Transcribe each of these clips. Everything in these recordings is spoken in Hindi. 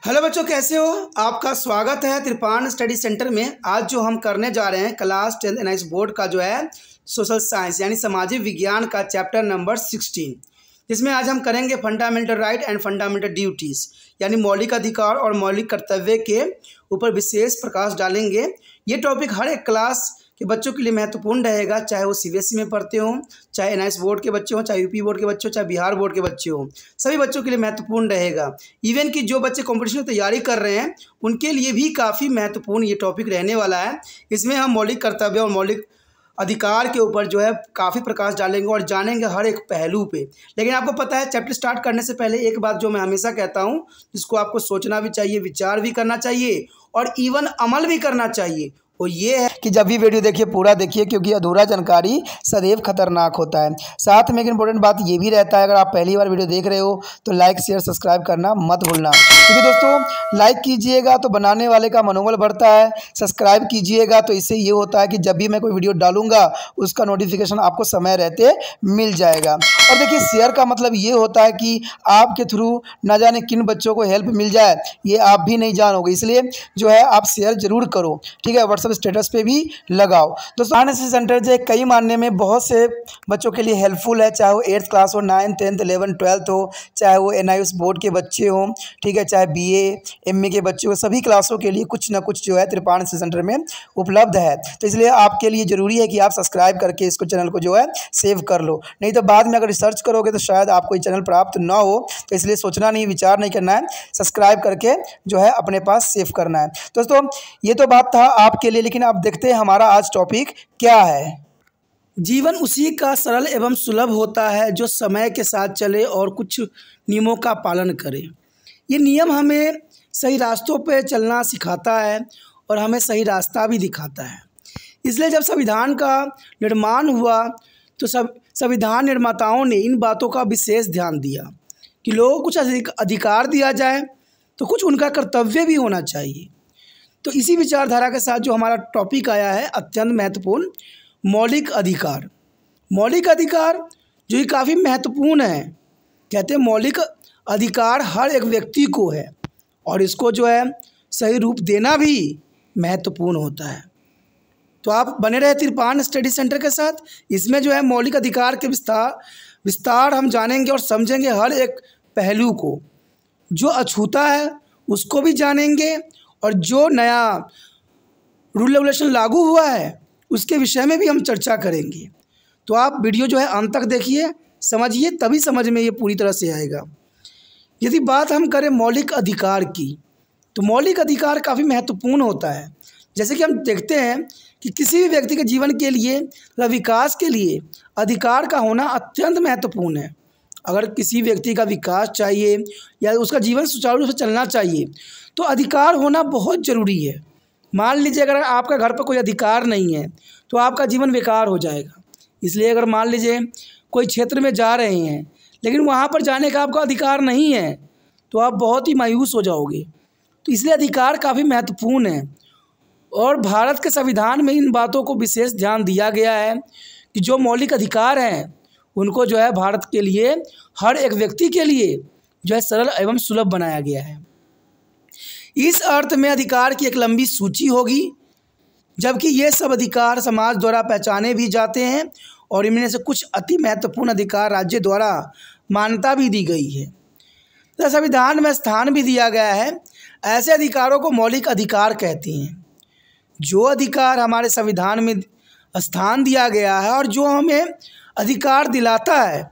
हेलो बच्चों, कैसे हो? आपका स्वागत है त्रिपान स्टडी सेंटर में। आज जो हम करने जा रहे हैं क्लास 10th एनआईएस बोर्ड का जो है सोशल साइंस यानी सामाजिक विज्ञान का चैप्टर नंबर 16, जिसमें आज हम करेंगे fundamental right and fundamental duties यानी मौलिक अधिकार और मौलिक कर्तव्य के ऊपर विशेष प्रकाश डालेंगे। ये टॉपिक हर एक क्लास के बच्चों के लिए महत्वपूर्ण रहेगा, चाहे वो सीबीएसई में पढ़ते हों, चाहे एनआईएस बोर्ड के बच्चे हों, चाहे यूपी बोर्ड के बच्चे हों, चाहे बिहार बोर्ड के बच्चे हों, सभी बच्चों के लिए महत्वपूर्ण रहेगा। इवन कि जो बच्चे कॉम्पिटिशन की तैयारी कर रहे हैं उनके लिए भी काफ़ी महत्वपूर्ण ये टॉपिक रहने वाला है। इसमें हम मौलिक कर्तव्य और मौलिक अधिकार के ऊपर जो है काफ़ी प्रकाश डालेंगे और जानेंगे हर एक पहलू पे। लेकिन आपको पता है, चैप्टर स्टार्ट करने से पहले एक बात जो मैं हमेशा कहता हूँ, जिसको आपको सोचना भी चाहिए, विचार भी करना चाहिए और इवन अमल भी करना चाहिए, वो ये है कि जब भी वीडियो देखिए पूरा देखिए, क्योंकि अधूरा जानकारी सदैव खतरनाक होता है। साथ में एक इंपॉर्टेंट बात ये भी रहता है, अगर आप पहली बार वीडियो देख रहे हो तो लाइक शेयर सब्सक्राइब करना मत भूलना, क्योंकि दोस्तों लाइक कीजिएगा तो बनाने वाले का मनोबल बढ़ता है, सब्सक्राइब कीजिएगा तो इससे ये होता है कि जब भी मैं कोई वीडियो डालूंगा उसका नोटिफिकेशन आपको समय रहते मिल जाएगा। और देखिए, शेयर का मतलब ये होता है कि आपके थ्रू न जाने किन बच्चों को हेल्प मिल जाए, ये आप भी नहीं जानोगे, इसलिए जो है आप शेयर जरूर करो, ठीक है। व्हाट्सएप स्टेटस पे भी लगाओ। दोस्तों एनआईएस सेंटर जो कई मानने में बहुत से बच्चों के लिए हेल्पफुल है, चाहे वो 8th क्लास हो, 9th 10th 11th 12th हो, चाहे वो एनआईएस बोर्ड के बच्चे हों, ठीक है, चाहे बीए एमए के बच्चे हो, सभी क्लासों के लिए कुछ ना कुछ जो है त्रिपान सेंटर में उपलब्ध है। तो इसलिए आपके लिए ज़रूरी है कि आप सब्सक्राइब करके इसको चैनल को जो है सेव कर लो, नहीं तो बाद में अगर रिसर्च करोगे तो शायद आपको ये चैनल प्राप्त ना हो। तो इसलिए सोचना नहीं, विचार नहीं करना है, सब्सक्राइब करके जो है अपने पास सेव करना है। दोस्तों ये तो बात था आपके लिए, लेकिन आप देखते हैं हमारा आज टॉपिक क्या है। जीवन उसी का सरल एवं सुलभ होता है जो समय के साथ चले और कुछ नियमों का पालन करे। ये नियम हमें सही रास्तों पे चलना सिखाता है और हमें सही रास्ता भी दिखाता है। इसलिए जब संविधान का निर्माण हुआ तो संविधान निर्माताओं ने इन बातों का विशेष ध्यान दिया कि लोगों को कुछ अधिकार दिया जाए तो कुछ उनका कर्तव्य भी होना चाहिए। तो इसी विचारधारा के साथ जो हमारा टॉपिक आया है अत्यंत महत्वपूर्ण, मौलिक अधिकार। मौलिक अधिकार जो ये काफ़ी महत्वपूर्ण है। कहते हैं मौलिक अधिकार हर एक व्यक्ति को है और इसको जो है सही रूप देना भी महत्वपूर्ण होता है। तो आप बने रहे त्रिपान स्टडी सेंटर के साथ। इसमें जो है मौलिक अधिकार के विस्तार हम जानेंगे और समझेंगे हर एक पहलू को। जो अछूता है उसको भी जानेंगे और जो नया रूल रेगुलेशन लागू हुआ है उसके विषय में भी हम चर्चा करेंगे। तो आप वीडियो जो है अंत तक देखिए, समझिए, तभी समझ में ये पूरी तरह से आएगा। यदि बात हम करें मौलिक अधिकार की, तो मौलिक अधिकार काफ़ी महत्वपूर्ण होता है। जैसे कि हम देखते हैं कि किसी भी व्यक्ति के जीवन के लिए या विकास के लिए अधिकार का होना अत्यंत महत्वपूर्ण है। अगर किसी व्यक्ति का विकास चाहिए या उसका जीवन सुचारू रूप से चलना चाहिए तो अधिकार होना बहुत ज़रूरी है। मान लीजिए अगर आपका घर पर कोई अधिकार नहीं है तो आपका जीवन बेकार हो जाएगा। इसलिए अगर मान लीजिए कोई क्षेत्र में जा रहे हैं लेकिन वहाँ पर जाने का आपका अधिकार नहीं है तो आप बहुत ही मायूस हो जाओगे। तो इसलिए अधिकार काफ़ी महत्वपूर्ण है और भारत के संविधान में इन बातों को विशेष ध्यान दिया गया है कि जो मौलिक अधिकार हैं उनको जो है भारत के लिए हर एक व्यक्ति के लिए जो है सरल एवं सुलभ बनाया गया है। इस अर्थ में अधिकार की एक लंबी सूची होगी, जबकि ये सब अधिकार समाज द्वारा पहचाने भी जाते हैं और इनमें से कुछ अति महत्वपूर्ण अधिकार राज्य द्वारा मान्यता भी दी गई है। तो संविधान में स्थान भी दिया गया है। ऐसे अधिकारों को मौलिक अधिकार कहते हैं। जो अधिकार हमारे संविधान में स्थान दिया गया है और जो हमें अधिकार दिलाता है,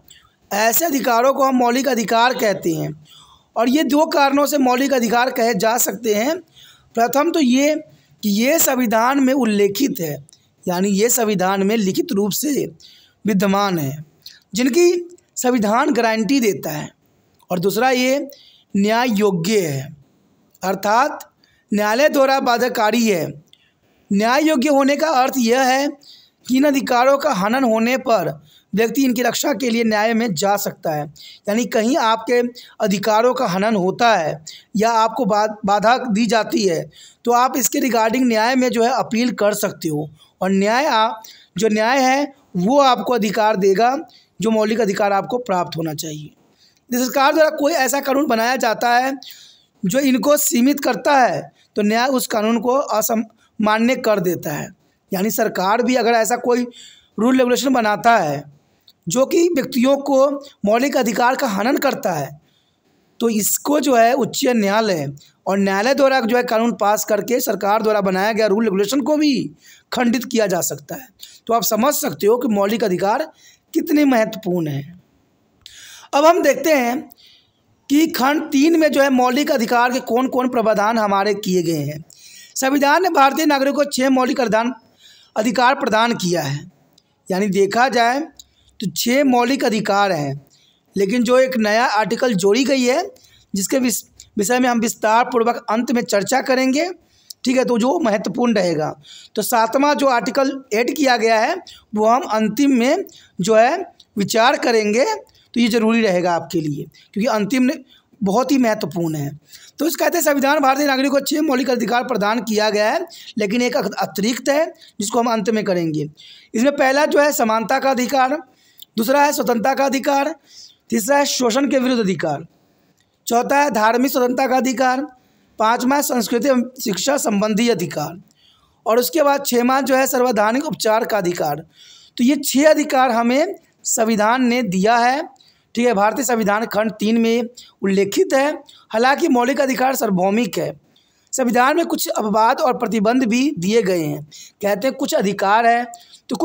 ऐसे अधिकारों को हम मौलिक अधिकार कहते हैं। और ये दो कारणों से मौलिक अधिकार कहे जा सकते हैं। प्रथम तो ये कि ये संविधान में उल्लेखित है, यानी ये संविधान में लिखित रूप से विद्यमान है, जिनकी संविधान गारंटी देता है। और दूसरा ये न्याय योग्य है, अर्थात न्यायालय द्वारा बाध्यकारी है। न्याय योग्य होने का अर्थ यह है कि इन अधिकारों का हनन होने पर व्यक्ति इनकी रक्षा के लिए न्याय में जा सकता है। यानी कहीं आपके अधिकारों का हनन होता है या आपको बाधा दी जाती है तो आप इसके रिगार्डिंग न्याय में जो है अपील कर सकते हो और जो न्याय है वो आपको अधिकार देगा जो मौलिक अधिकार आपको प्राप्त होना चाहिए। सरकार द्वारा कोई ऐसा कानून बनाया जाता है जो इनको सीमित करता है तो न्याय उस कानून को असामान्य कर देता है। यानी सरकार भी अगर ऐसा कोई रूल रेगुलेशन बनाता है जो कि व्यक्तियों को मौलिक अधिकार का हनन करता है, तो इसको जो है उच्च न्यायालय और न्यायालय द्वारा जो है कानून पास करके सरकार द्वारा बनाया गया रूल रेगुलेशन को भी खंडित किया जा सकता है। तो आप समझ सकते हो कि मौलिक अधिकार कितने महत्वपूर्ण हैं। अब हम देखते हैं कि खंड 3 में जो है मौलिक अधिकार के कौन कौन प्रावधान हमारे किए गए हैं। संविधान ने भारतीय नागरिकों को 6 मौलिक अधिकार प्रदान किया है। यानी देखा जाए तो 6 मौलिक अधिकार हैं, लेकिन जो एक नया आर्टिकल जोड़ी गई है जिसके विषय में हम विस्तार पूर्वक अंत में चर्चा करेंगे, ठीक है, तो जो महत्वपूर्ण रहेगा। तो 7वां जो आर्टिकल ऐड किया गया है वो हम अंतिम में जो है विचार करेंगे, तो ये ज़रूरी रहेगा आपके लिए क्योंकि अंतिम में बहुत ही महत्वपूर्ण है। तो इस कहते हैं संविधान भारतीय नागरिकों को 6 मौलिक अधिकार प्रदान किया गया है, लेकिन एक अतिरिक्त है जिसको हम अंत में करेंगे। इसमें पहला जो है समानता का अधिकार, दूसरा है स्वतंत्रता का अधिकार, तीसरा है शोषण के विरुद्ध अधिकार, चौथा है धार्मिक स्वतंत्रता का अधिकार, 5वां संस्कृति एवं शिक्षा संबंधी अधिकार, और उसके बाद 6वां जो है सर्वैधानिक उपचार का अधिकार। तो ये 6 अधिकार हमें संविधान ने दिया है, ठीक है, भारतीय संविधान खंड 3 में उल्लेखित है। हालांकि मौलिक अधिकार सार्वभौमिक है। संविधान में कुछ अपवाद और प्रतिबंध भी दिए गए हैं। कहते हैं कुछ अधिकार है तो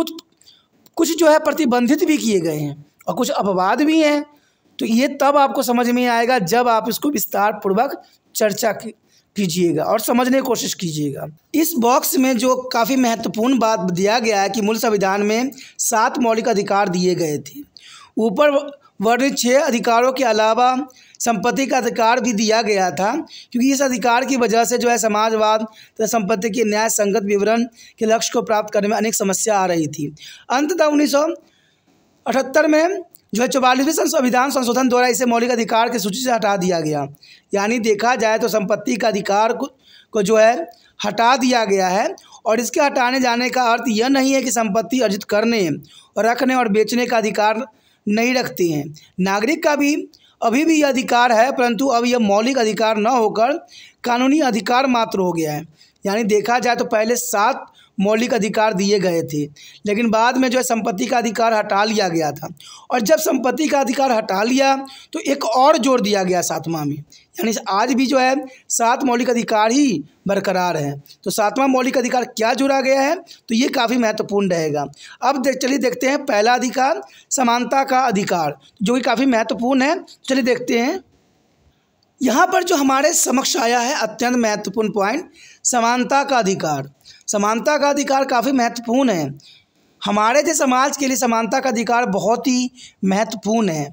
कुछ जो है प्रतिबंधित भी किए गए हैं और कुछ अपवाद भी हैं। तो ये तब आपको समझ में आएगा जब आप इसको विस्तार पूर्वक चर्चा कीजिएगा और समझने की कोशिश कीजिएगा। इस बॉक्स में जो काफ़ी महत्वपूर्ण बात दिया गया है कि मूल संविधान में 7 मौलिक अधिकार दिए गए थे। ऊपर वर्णित 6 अधिकारों के अलावा संपत्ति का अधिकार भी दिया गया था, क्योंकि इस अधिकार की वजह से जो है समाजवाद तथा संपत्ति के न्याय संगत विवरण के लक्ष्य को प्राप्त करने में अनेक समस्या आ रही थी। अंततः 1978 में जो है 44वें संविधान संशोधन द्वारा इसे मौलिक अधिकार की सूची से हटा दिया गया। यानी देखा जाए तो संपत्ति का अधिकार को जो है हटा दिया गया है, और इसके हटाने जाने का अर्थ यह नहीं है कि संपत्ति अर्जित करने और रखने और बेचने का अधिकार नहीं रखते हैं। नागरिक का भी अभी भी यह अधिकार है, परंतु अब यह मौलिक अधिकार न होकर कानूनी अधिकार मात्र हो गया है। यानी देखा जाए तो पहले 7 मौलिक अधिकार दिए गए थे, लेकिन बाद में जो है संपत्ति का अधिकार हटा लिया गया था, और जब संपत्ति का अधिकार हटा लिया तो एक और जोड़ दिया गया 7वां में। यानी आज भी जो है 7 मौलिक अधिकार ही बरकरार है। तो 7वां मौलिक अधिकार क्या जोड़ा गया है, तो ये काफ़ी महत्वपूर्ण रहेगा। अब चलिए देखते हैं पहला अधिकार समानता का अधिकार, जो कि काफ़ी महत्वपूर्ण है। चलिए देखते हैं। यहाँ पर जो हमारे समक्ष आया है अत्यंत महत्वपूर्ण पॉइंट, समानता का अधिकार। समानता का अधिकार काफ़ी महत्वपूर्ण है। हमारे जो समाज के लिए समानता का अधिकार बहुत ही महत्वपूर्ण है,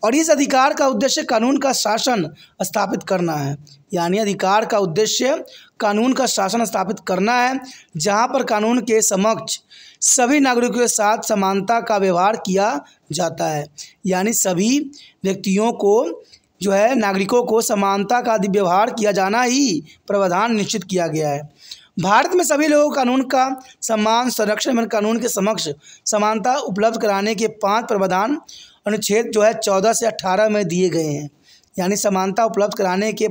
और इस अधिकार का उद्देश्य कानून का शासन स्थापित करना है। यानी अधिकार का उद्देश्य कानून का शासन स्थापित करना है, जहाँ पर कानून के समक्ष सभी नागरिकों के साथ समानता का व्यवहार किया जाता है। यानी सभी व्यक्तियों को जो है नागरिकों को समानता का व्यवहार किया जाना ही प्रावधान निश्चित किया गया है। भारत में सभी लोगों को कानून का सम्मान, संरक्षण एवं कानून के समक्ष समानता उपलब्ध कराने के 5 प्रावधान अनुच्छेद जो है 14 से 18 में दिए गए हैं। यानी समानता उपलब्ध कराने के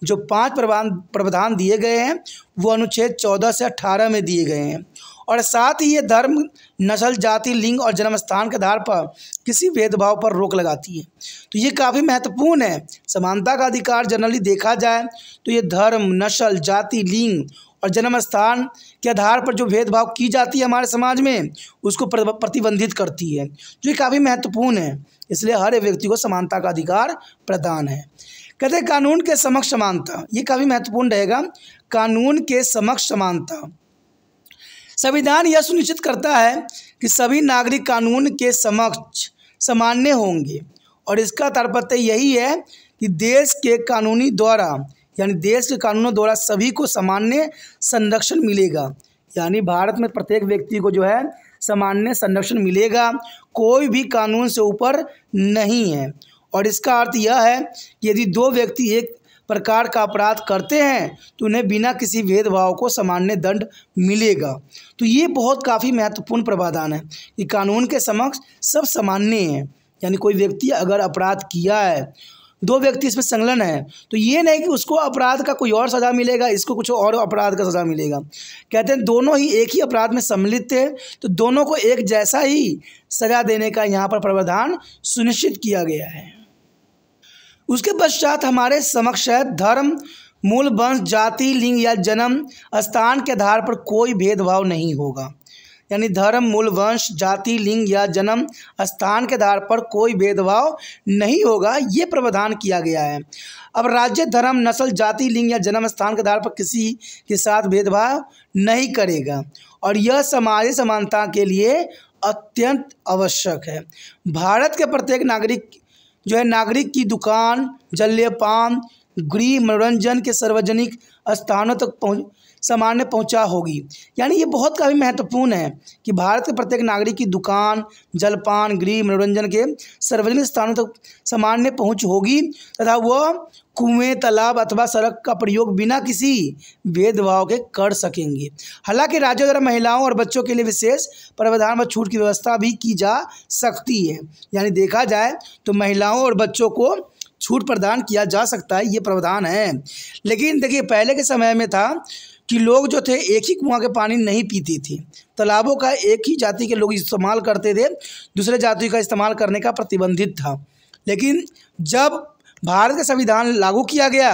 जो 5 प्रावधान दिए गए हैं वो अनुच्छेद 14 से 18 में दिए गए हैं, और साथ ही ये धर्म, नस्ल, जाति, लिंग और जन्म स्थान के आधार पर किसी भेदभाव पर रोक लगाती है। तो ये काफ़ी महत्वपूर्ण है। समानता का अधिकार जनरली देखा जाए तो ये धर्म, नस्ल, जाति, लिंग और जन्म स्थान के आधार पर जो भेदभाव की जाती है हमारे समाज में, उसको प्रतिबंधित करती है, जो ये काफ़ी महत्वपूर्ण है। इसलिए हर व्यक्ति को समानता का अधिकार प्रदान है। कहते हैं कानून के समक्ष समानता, ये काफ़ी महत्वपूर्ण रहेगा। कानून के समक्ष समानता, संविधान यह सुनिश्चित करता है कि सभी नागरिक कानून के समक्ष सामान्य होंगे, और इसका तात्पर्य यही है कि देश के कानूनी द्वारा यानी देश के कानूनों द्वारा सभी को सामान्य संरक्षण मिलेगा। यानी भारत में प्रत्येक व्यक्ति को जो है सामान्य संरक्षण मिलेगा, कोई भी कानून से ऊपर नहीं है। और इसका अर्थ यह है कि यदि 2 व्यक्ति एक प्रकार का अपराध करते हैं तो उन्हें बिना किसी भेदभाव को सामान्य दंड मिलेगा। तो ये बहुत काफ़ी महत्वपूर्ण प्रावधान है कि कानून के समक्ष सब सामान्य हैं। यानी कोई व्यक्ति अगर अपराध किया है, दो व्यक्ति इसमें संलग्न है, तो ये नहीं कि उसको अपराध का कोई और सज़ा मिलेगा, इसको कुछ और अपराध का सज़ा मिलेगा। कहते हैं दोनों ही एक ही अपराध में सम्मिलित थे, तो दोनों को एक जैसा ही सज़ा देने का यहाँ पर प्रावधान सुनिश्चित किया गया है। उसके पश्चात हमारे समक्ष है धर्म, मूल, वंश, जाति, लिंग या जन्म स्थान के आधार पर कोई भेदभाव नहीं होगा। यानी धर्म, मूल, वंश, जाति, लिंग या जन्म स्थान के आधार पर कोई भेदभाव नहीं होगा, ये प्रावधान किया गया है। अब राज्य धर्म, नस्ल, जाति, लिंग या जन्म स्थान के आधार पर किसी के साथ भेदभाव नहीं करेगा और यह सामाजिक समानता के लिए अत्यंत आवश्यक है। भारत के प्रत्येक नागरिक जो है नागरिक की दुकान, जलपान, गृह, मनोरंजन के सार्वजनिक स्थानों तक सामान्य पहुंचा होगी। यानी ये बहुत काफ़ी महत्वपूर्ण है कि भारत के प्रत्येक नागरिक की दुकान, जलपान, गृह, मनोरंजन के सार्वजनिक स्थानों तक सामान्य पहुंच होगी तथा वह कुएं, तालाब अथवा सड़क का प्रयोग बिना किसी भेदभाव के कर सकेंगे। हालांकि राज्यों द्वारा महिलाओं और बच्चों के लिए विशेष प्रावधान व छूट की व्यवस्था भी की जा सकती है। यानी देखा जाए तो महिलाओं और बच्चों को छूट प्रदान किया जा सकता है, ये प्रावधान है। लेकिन देखिए पहले के समय में था कि लोग जो थे एक ही कुआं के पानी नहीं पीते थे, तालाबों का एक ही जाति के लोग इस्तेमाल करते थे, दूसरे जाति का इस्तेमाल करने का प्रतिबंधित था। लेकिन जब भारत का संविधान लागू किया गया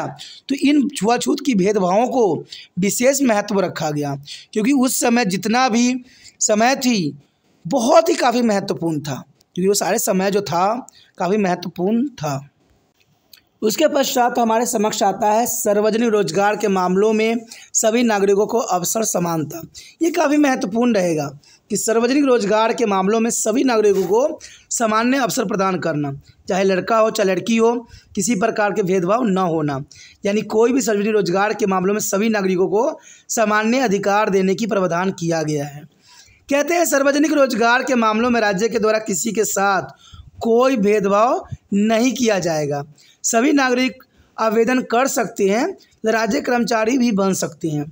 तो इन छुआछूत की भेदभावों को विशेष महत्व रखा गया, क्योंकि उस समय जितना भी समय थी बहुत ही काफ़ी महत्वपूर्ण था, क्योंकि वो सारे समय जो था काफ़ी महत्वपूर्ण था। उसके पश्चात हमारे समक्ष आता है सार्वजनिक रोजगार के मामलों में सभी नागरिकों को अवसर समानता। ये काफ़ी महत्वपूर्ण रहेगा कि सार्वजनिक रोजगार के मामलों में सभी नागरिकों को सामान्य अवसर प्रदान करना, चाहे लड़का हो चाहे लड़की हो, किसी प्रकार के भेदभाव न होना। यानी कोई भी सार्वजनिक रोजगार के मामलों में सभी नागरिकों को सामान्य अधिकार देने की प्रावधान किया गया है। कहते हैं सार्वजनिक रोजगार के मामलों में राज्य के द्वारा किसी के साथ कोई भेदभाव नहीं किया जाएगा। सभी नागरिक आवेदन कर सकते हैं, राज्य कर्मचारी भी बन सकते हैं।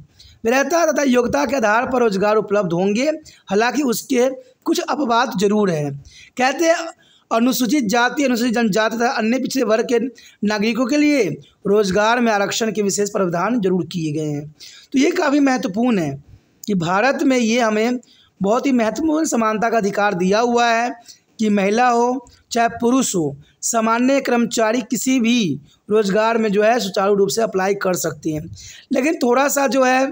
वरीयता तथा योग्यता के आधार पर रोजगार उपलब्ध होंगे, हालांकि उसके कुछ अपवाद जरूर हैं। कहते हैं अनुसूचित जाति, अनुसूचित जनजाति तथा अन्य पिछड़े वर्ग के नागरिकों के लिए रोजगार में आरक्षण के विशेष प्रावधान जरूर किए गए हैं। तो ये काफ़ी महत्वपूर्ण है कि भारत में ये हमें बहुत ही महत्वपूर्ण समानता का अधिकार दिया हुआ है कि महिला हो चाहे पुरुष हो, सामान्य कर्मचारी किसी भी रोजगार में जो है सुचारू रूप से अप्लाई कर सकते हैं। लेकिन थोड़ा सा जो है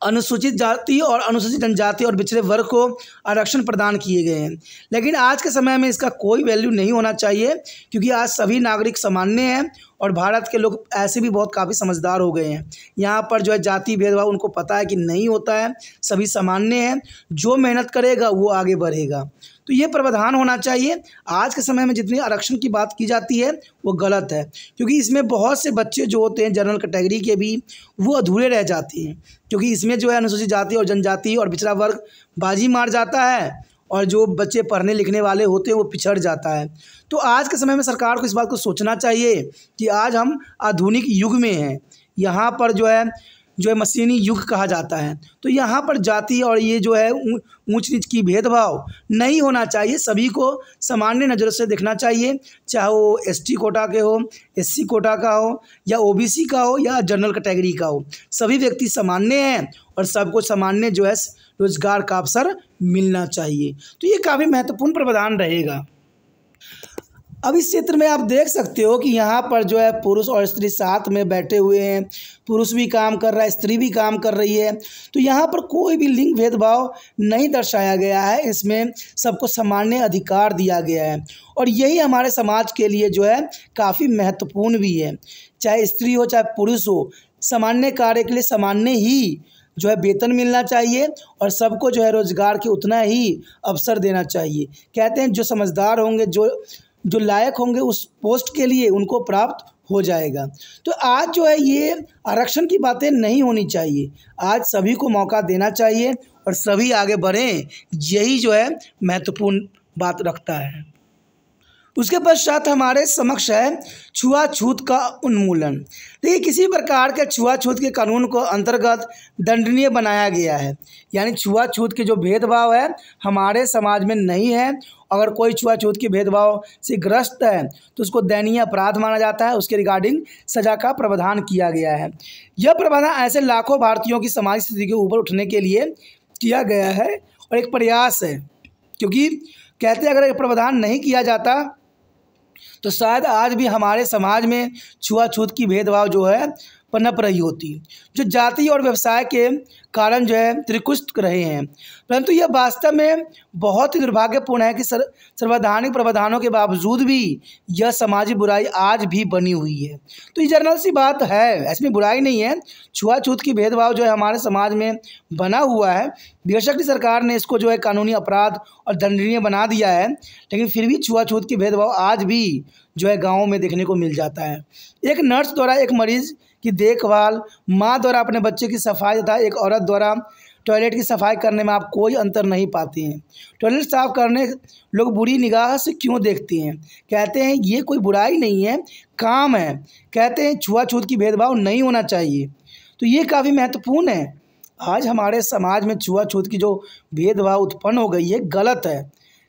अनुसूचित जाति और अनुसूचित जनजाति और पिछड़े वर्ग को आरक्षण प्रदान किए गए हैं, लेकिन आज के समय में इसका कोई वैल्यू नहीं होना चाहिए, क्योंकि आज सभी नागरिक सामान्य हैं और भारत के लोग ऐसे भी बहुत काफ़ी समझदार हो गए हैं। यहाँ पर जो है जाति भेदभाव उनको पता है कि नहीं होता है, सभी सामान्य हैं, जो मेहनत करेगा वो आगे बढ़ेगा। तो ये प्रावधान होना चाहिए। आज के समय में जितनी आरक्षण की बात की जाती है वो गलत है, क्योंकि इसमें बहुत से बच्चे जो होते हैं जनरल कैटेगरी के भी वो अधूरे रह जाते हैं, क्योंकि इसमें जो है अनुसूचित जाति और जनजाति और पिछड़ा वर्ग बाजी मार जाता है और जो बच्चे पढ़ने लिखने वाले होते हैं वो पिछड़ जाता है। तो आज के समय में सरकार को इस बात को सोचना चाहिए कि आज हम आधुनिक युग में हैं, यहाँ पर जो है मशीनी युग कहा जाता है, तो यहाँ पर जाति और ये जो है ऊंच नीच की भेदभाव नहीं होना चाहिए। सभी को सामान्य नज़रों से देखना चाहिए, चाहे वो एसटी कोटा के हो, एससी कोटा का हो या ओबीसी का हो या जनरल कैटेगरी का हो, सभी व्यक्ति सामान्य हैं और सबको सामान्य जो है रोजगार का अवसर मिलना चाहिए। तो ये काफ़ी महत्वपूर्ण प्रावधान रहेगा। अब इस चित्र में आप देख सकते हो कि यहाँ पर जो है पुरुष और स्त्री साथ में बैठे हुए हैं, पुरुष भी काम कर रहा है, स्त्री भी काम कर रही है। तो यहाँ पर कोई भी लिंग भेदभाव नहीं दर्शाया गया है, इसमें सबको सामान्य अधिकार दिया गया है और यही हमारे समाज के लिए जो है काफ़ी महत्वपूर्ण भी है। चाहे स्त्री हो चाहे पुरुष हो, सामान्य कार्य के लिए सामान्य ही जो है वेतन मिलना चाहिए और सबको जो है रोजगार के उतना ही अवसर देना चाहिए। कहते हैं जो समझदार होंगे, जो लायक होंगे उस पोस्ट के लिए उनको प्राप्त हो जाएगा। तो आज जो है ये आरक्षण की बातें नहीं होनी चाहिए, आज सभी को मौका देना चाहिए और सभी आगे बढ़ें, यही जो है महत्वपूर्ण बात रखता है। उसके पश्चात हमारे समक्ष है छुआछूत का उन्मूलन। देखिए, किसी प्रकार के छुआछूत के कानून को अंतर्गत दंडनीय बनाया गया है, यानी छुआछूत के जो भेदभाव है हमारे समाज में नहीं है। अगर कोई छुआछूत के भेदभाव से ग्रस्त है तो उसको दंडनीय अपराध माना जाता है, उसके रिगार्डिंग सजा का प्रावधान किया गया है। यह प्रावधान ऐसे लाखों भारतीयों की समाज स्थिति के ऊपर उठने के लिए किया गया है और एक प्रयास है, क्योंकि कहते हैं अगर एक प्रावधान नहीं किया जाता तो शायद आज भी हमारे समाज में छुआछूत की भेदभाव जो है पनप रही होती, जो जाति और व्यवसाय के कारण जो है त्रिकुष्ट रहे हैं। परंतु यह वास्तव में बहुत ही दुर्भाग्यपूर्ण है कि संवैधानिक प्रावधानों के बावजूद भी यह समाजी बुराई आज भी बनी हुई है। तो ये जनरल सी बात है, इसमें बुराई नहीं है। छुआछूत की भेदभाव जो है हमारे समाज में बना हुआ है। बेशक सरकार ने इसको जो है कानूनी अपराध और दंडनीय बना दिया है, लेकिन फिर भी छुआछूत की भेदभाव आज भी जो है गाँवों में देखने को मिल जाता है। एक नर्स द्वारा एक मरीज की देखभाल, माँ द्वारा अपने बच्चे की सफाई तथा एक औरत द्वारा टॉयलेट की सफाई करने में आप कोई अंतर नहीं पाते हैं। टॉयलेट साफ करने लोग बुरी निगाह से क्यों देखते हैं? कहते हैं ये कोई बुराई नहीं है, काम है। कहते हैं छुआछूत की भेदभाव नहीं होना चाहिए। तो ये काफ़ी महत्वपूर्ण है। आज हमारे समाज में छुआछूत की जो भेदभाव उत्पन्न हो गई है गलत है।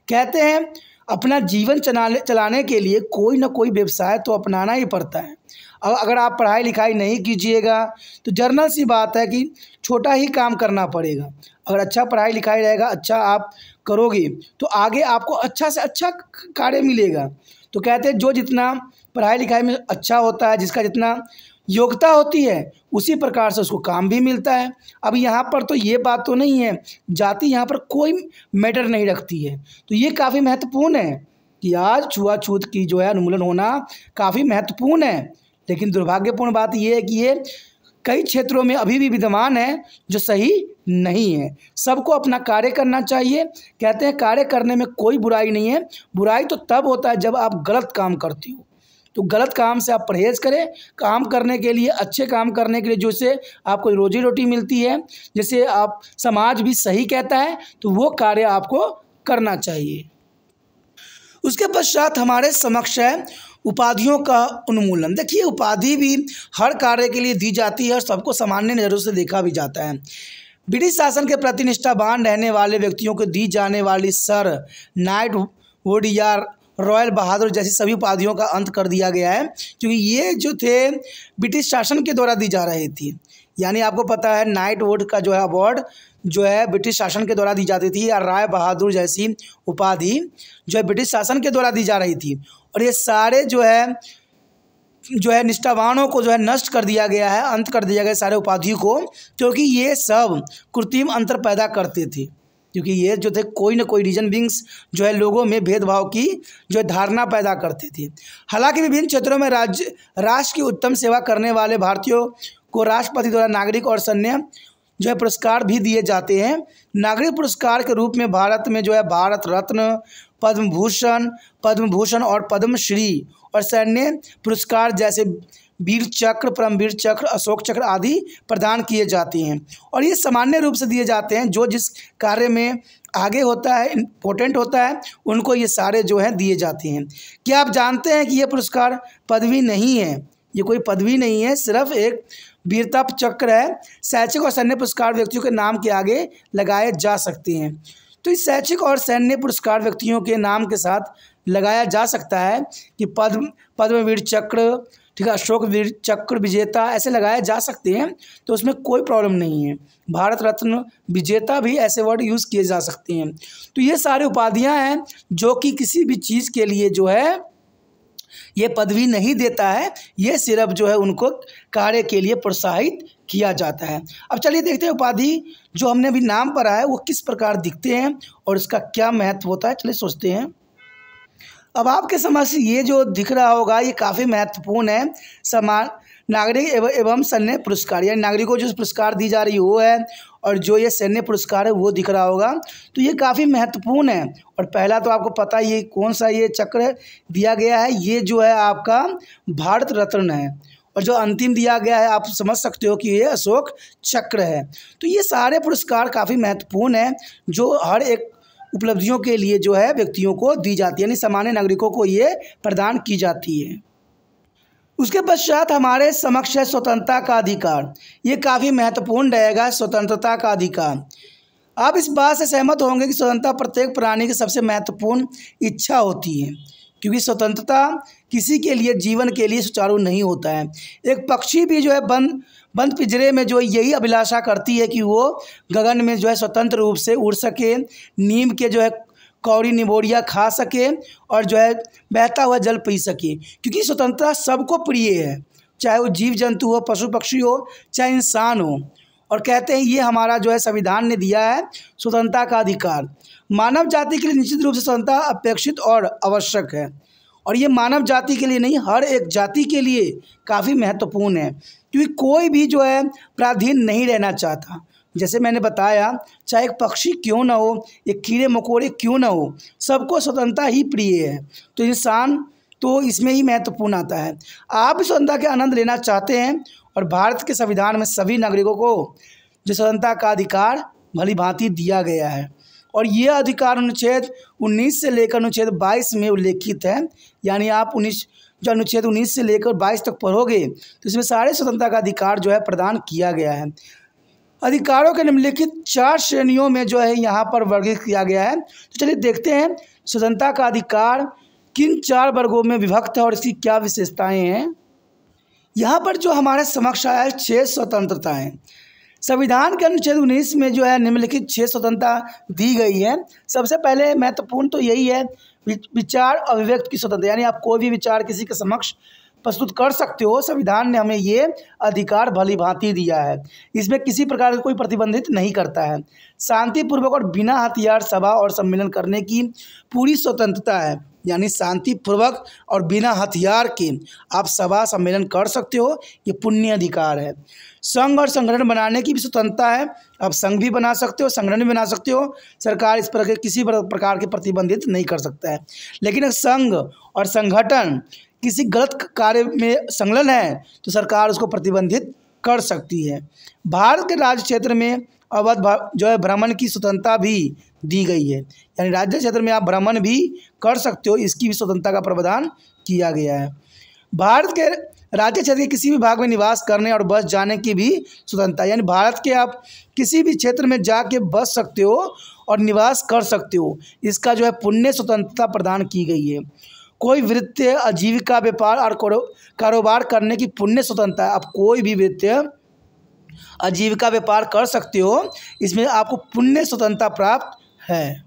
कहते हैं अपना जीवन चलाने के लिए कोई ना कोई व्यवसाय तो अपनाना ही पड़ता है। अगर आप पढ़ाई लिखाई नहीं कीजिएगा तो जर्नल सी बात है कि छोटा ही काम करना पड़ेगा। अगर अच्छा पढ़ाई लिखाई रहेगा, अच्छा आप करोगे तो आगे आपको अच्छा से अच्छा कार्य मिलेगा। तो कहते हैं जो जितना पढ़ाई लिखाई में अच्छा होता है, जिसका जितना योग्यता होती है, उसी प्रकार से उसको काम भी मिलता है। अब यहाँ पर तो ये बात तो नहीं है, जाति यहाँ पर कोई मैटर नहीं रखती है। तो ये काफ़ी महत्वपूर्ण है कि आज छुआछूत की जो है उन्मूलन होना काफ़ी महत्वपूर्ण है। लेकिन दुर्भाग्यपूर्ण बात यह है कि ये कई क्षेत्रों में अभी भी विद्यमान है, जो सही नहीं है। सबको अपना कार्य करना चाहिए। कहते हैं कार्य करने में कोई बुराई नहीं है। बुराई तो तब होता है जब आप गलत काम करते हो। तो गलत काम से आप परहेज़ करें। काम करने के लिए, अच्छे काम करने के लिए, जिससे आपको रोजी रोटी मिलती है, जिसे आप समाज भी सही कहता है, तो वो कार्य आपको करना चाहिए। उसके पश्चात हमारे समक्ष है उपाधियों का उन्मूलन। देखिए, उपाधि भी हर कार्य के लिए दी जाती है और सबको सामान्य नज़रों से देखा भी जाता है। ब्रिटिश शासन के प्रति निष्ठावान रहने वाले व्यक्तियों को दी जाने वाली सर, नाइटहुड या रॉयल बहादुर जैसी सभी उपाधियों का अंत कर दिया गया है, क्योंकि ये जो थे ब्रिटिश शासन के द्वारा दी जा रही थी। यानी आपको पता है नाइटहुड का जो है अवार्ड जो है ब्रिटिश शासन के द्वारा दी जाती थी, या राय बहादुर जैसी उपाधि जो है ब्रिटिश शासन के द्वारा दी जा रही थी। और ये सारे जो है निष्ठावानों को जो है नष्ट कर दिया गया है, अंत कर दिया गया सारे उपाधियों को, क्योंकि ये सब कृत्रिम अंतर पैदा करते थे। क्योंकि ये जो थे कोई ना कोई रीजन बिंग्स जो है लोगों में भेदभाव की जो है धारणा पैदा करते थे। हालांकि विभिन्न क्षेत्रों में राष्ट्र की उत्तम सेवा करने वाले भारतीयों को राष्ट्रपति द्वारा नागरिक और सैन्य जो है पुरस्कार भी दिए जाते हैं। नागरिक पुरस्कार के रूप में भारत में जो है भारत रत्न, पद्म भूषण और पद्मश्री, और सैन्य पुरस्कार जैसे वीर चक्र, परमवीर चक्र, अशोक चक्र आदि प्रदान किए जाते हैं। और ये सामान्य रूप से दिए जाते हैं, जो जिस कार्य में आगे होता है, इम्पोर्टेंट होता है, उनको ये सारे जो हैं दिए जाते हैं। क्या आप जानते हैं कि ये पुरस्कार पदवी नहीं है? ये कोई पदवी नहीं है, सिर्फ एक वीरता चक्र है। शैक्षिक और सैन्य पुरस्कार व्यक्तियों के नाम के आगे लगाए जा सकते हैं। तो इस शैक्षिक और सैन्य पुरस्कार व्यक्तियों के नाम के साथ लगाया जा सकता है कि पद्मवीर चक्र, ठीक है, अशोक वीर चक्र विजेता, ऐसे लगाए जा सकते हैं। तो उसमें कोई प्रॉब्लम नहीं है। भारत रत्न विजेता भी ऐसे वर्ड यूज़ किए जा सकते हैं। तो ये सारी उपाधियां हैं जो कि किसी भी चीज़ के लिए जो है ये पदवी नहीं देता है, ये सिर्फ जो है उनको कार्य के लिए प्रोत्साहित किया जाता है। अब चलिए देखते हैं उपाधि जो हमने अभी नाम पढ़ा है वो किस प्रकार दिखते हैं और इसका क्या महत्व होता है। चलिए सोचते हैं। अब आपके समझ ये जो दिख रहा होगा ये काफ़ी महत्वपूर्ण है। समान नागरिक एवं सैन्य पुरस्कार, यानी नागरिकों को जो पुरस्कार दी जा रही वो है, और जो ये सैन्य पुरस्कार है वो दिख रहा होगा। तो ये काफ़ी महत्वपूर्ण है। और पहला तो आपको पता ही कौन सा ये चक्र दिया गया है, ये जो है आपका भारत रत्न है। और जो अंतिम दिया गया है आप समझ सकते हो कि ये अशोक चक्र है। तो ये सारे पुरस्कार काफ़ी महत्वपूर्ण हैं, जो हर एक उपलब्धियों के लिए जो है व्यक्तियों को दी जाती है, यानी सामान्य नागरिकों को ये प्रदान की जाती है। उसके पश्चात हमारे समक्ष है स्वतंत्रता का अधिकार। ये काफ़ी महत्वपूर्ण रहेगा, स्वतंत्रता का अधिकार। आप इस बात से सहमत होंगे कि स्वतंत्रता प्रत्येक प्राणी की सबसे महत्वपूर्ण इच्छा होती है, क्योंकि स्वतंत्रता किसी के लिए जीवन के लिए सुचारू नहीं होता है। एक पक्षी भी जो है बंद पिंजरे में जो यही अभिलाषा करती है कि वो गगन में जो है स्वतंत्र रूप से उड़ सके, नीम के जो है कौड़ी निबोड़ियाँ खा सके और जो है बहता हुआ जल पी सके, क्योंकि स्वतंत्रता सबको प्रिय है, चाहे वो जीव जंतु हो, पशु पक्षी हो, चाहे इंसान हो। और कहते हैं ये हमारा जो है संविधान ने दिया है स्वतंत्रता का अधिकार। मानव जाति के लिए निश्चित रूप से स्वतंत्रता अपेक्षित और आवश्यक है, और ये मानव जाति के लिए नहीं, हर एक जाति के लिए काफ़ी महत्वपूर्ण है, क्योंकि कोई भी जो है पराधीन नहीं रहना चाहता। जैसे मैंने बताया, चाहे एक पक्षी क्यों ना हो, एक कीड़े मकोड़े क्यों ना हो, सबको स्वतंत्रता ही प्रिय है। तो इंसान तो इसमें ही महत्वपूर्ण आता है। आप इस स्वतंत्रता के आनंद लेना चाहते हैं, और भारत के संविधान में सभी नागरिकों को जो स्वतंत्रता का अधिकार भली भांति दिया गया है, और ये अधिकार अनुच्छेद 19 से लेकर अनुच्छेद 22 में उल्लेखित है। यानी आप जो अनुच्छेद 19 से लेकर 22 तक पढ़ोगे तो इसमें सारे स्वतंत्रता का अधिकार जो है प्रदान किया गया है। अधिकारों के निम्नलिखित 4 श्रेणियों में जो है यहाँ पर वर्गीकृत किया गया है। तो चलिए देखते हैं स्वतंत्रता का अधिकार किन 4 वर्गों में विभक्त है और इसकी क्या विशेषताएं हैं। यहाँ पर जो हमारे समक्ष आया है 6 स्वतंत्रताएं। संविधान के अनुच्छेद 19 में जो है निम्नलिखित 6 स्वतंत्रता दी गई है। सबसे पहले महत्वपूर्ण तो यही है विचार अभिव्यक्ति की स्वतंत्रता, यानी आप कोई भी विचार किसी के समक्ष प्रस्तुत कर सकते हो। संविधान ने हमें ये अधिकार भली भांति दिया है, इसमें किसी प्रकार का कोई प्रतिबंधित नहीं करता है। शांतिपूर्वक और बिना हथियार सभा और सम्मेलन करने की पूरी स्वतंत्रता है, यानी शांतिपूर्वक और बिना हथियार के आप सभा सम्मेलन कर सकते हो, ये पुण्य अधिकार है। संघ और संगठन बनाने की भी स्वतंत्रता है, आप संघ भी बना सकते हो, संगठन भी बना सकते हो। सरकार इस पर किसी प्रकार के प्रतिबंधित नहीं कर सकता है। लेकिन एक संघ और संगठन किसी गलत कार्य में संलग्न है तो सरकार उसको प्रतिबंधित कर सकती है। भारत के राज्य क्षेत्र में अवध जो है भ्रमण की स्वतंत्रता भी दी गई है, यानी राज्य क्षेत्र में आप भ्रमण भी कर सकते हो, इसकी भी स्वतंत्रता का प्रावधान किया गया है। भारत के राज्य क्षेत्र के किसी भी भाग में निवास करने और बस जाने की भी स्वतंत्रता, यानी भारत के आप किसी भी क्षेत्र में जाके बस सकते हो और निवास कर सकते हो, इसका जो है पुण्य स्वतंत्रता प्रदान की गई है। कोई वृत्ति आजीविका व्यापार और कारोबार करने की पुण्य स्वतंत्रता है, आप कोई भी वृत्ति आजीविका व्यापार कर सकते हो, इसमें आपको पुण्य स्वतंत्रता प्राप्त है।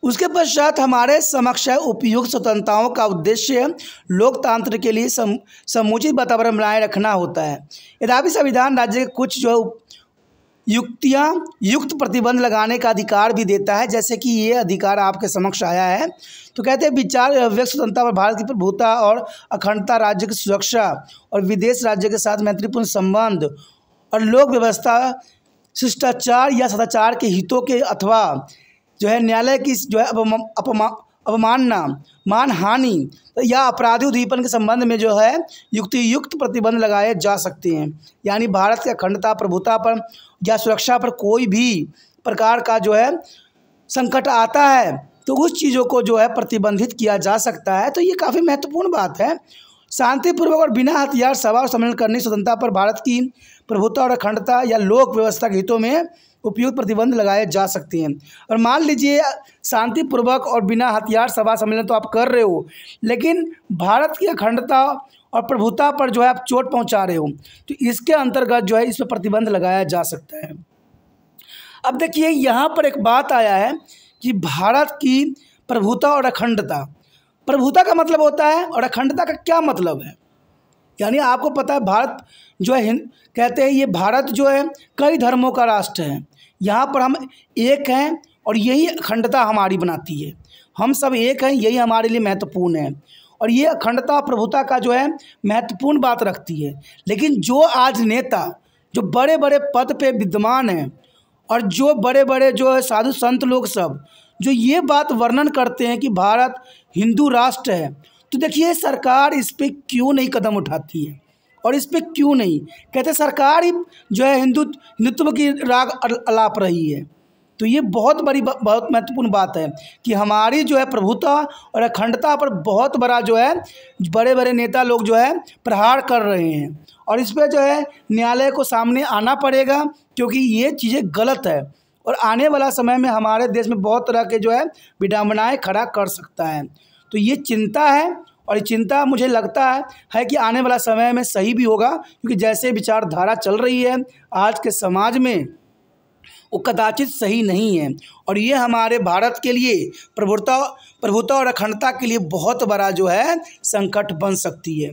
उसके पश्चात हमारे समक्ष है उपयुक्त स्वतंत्रताओं का उद्देश्य लोकतंत्र के लिए समुचित वातावरण बनाए रखना होता है। यद्यपि संविधान राज्य के कुछ जो युक्त प्रतिबंध लगाने का अधिकार भी देता है, जैसे कि ये अधिकार आपके समक्ष आया है। तो कहते हैं विचार अभिव्यक्ति स्वतंत्रता पर भारत की प्रभुता और अखंडता, राज्य की सुरक्षा और विदेश राज्य के साथ मैत्रीपूर्ण संबंध और लोक व्यवस्था, शिष्टाचार या सदाचार के हितों के अथवा जो है न्यायालय की जो है अवमानना, मानहानि या अपराधी उद्दीपन के संबंध में जो है युक्त प्रतिबंध लगाए जा सकते हैं। यानी भारत की अखंडता, प्रभुता पर या सुरक्षा पर कोई भी प्रकार का जो है संकट आता है तो उस चीज़ों को जो है प्रतिबंधित किया जा सकता है। तो ये काफ़ी महत्वपूर्ण बात है। शांतिपूर्वक और बिना हथियार सभा और सम्मेलन करने की स्वतंत्रता पर भारत की प्रभुता और अखंडता या लोक व्यवस्था के हितों में उपयुक्त प्रतिबंध लगाए जा सकते हैं। और मान लीजिए शांतिपूर्वक और बिना हथियार सभा सम्मेलन तो आप कर रहे हो, लेकिन भारत की अखंडता और प्रभुता पर जो है आप चोट पहुंचा रहे हो, तो इसके अंतर्गत जो है इस पर प्रतिबंध लगाया जा सकता है। अब देखिए यहाँ पर एक बात आया है कि भारत की प्रभुता और अखंडता, प्रभुता का मतलब होता है और अखंडता का क्या मतलब है। यानी आपको पता है भारत जो है कहते हैं ये भारत जो है कई धर्मों का राष्ट्र है, यहाँ पर हम एक हैं और यही अखंडता हमारी बनाती है। हम सब एक हैं, यही हमारे लिए महत्वपूर्ण है और ये अखंडता प्रभुता का जो है महत्वपूर्ण बात रखती है। लेकिन जो आज नेता जो बड़े बड़े पद पे विद्यमान हैं और जो बड़े बड़े जो है साधु संत लोग सब जो ये बात वर्णन करते हैं कि भारत हिंदू राष्ट्र है, तो देखिए सरकार इस पर क्यों नहीं कदम उठाती है और इस पर क्यों नहीं कहते। सरकार ही जो है हिंदुत्व की राग अलाप रही है, तो ये बहुत महत्वपूर्ण बात है कि हमारी जो है प्रभुता और अखंडता पर बहुत बड़ा जो है बड़े बड़े नेता लोग जो है प्रहार कर रहे हैं, और इस पर जो है न्यायालय को सामने आना पड़ेगा, क्योंकि ये चीज़ें गलत है और आने वाला समय में हमारे देश में बहुत तरह के जो है विडंबनाएं खड़ा कर सकता है। तो ये चिंता है, और ये चिंता मुझे लगता है कि आने वाला समय में सही भी होगा, क्योंकि जैसे विचारधारा चल रही है आज के समाज में वो कदाचित सही नहीं है, और ये हमारे भारत के लिए प्रभुता और अखंडता के लिए बहुत बड़ा जो है संकट बन सकती है।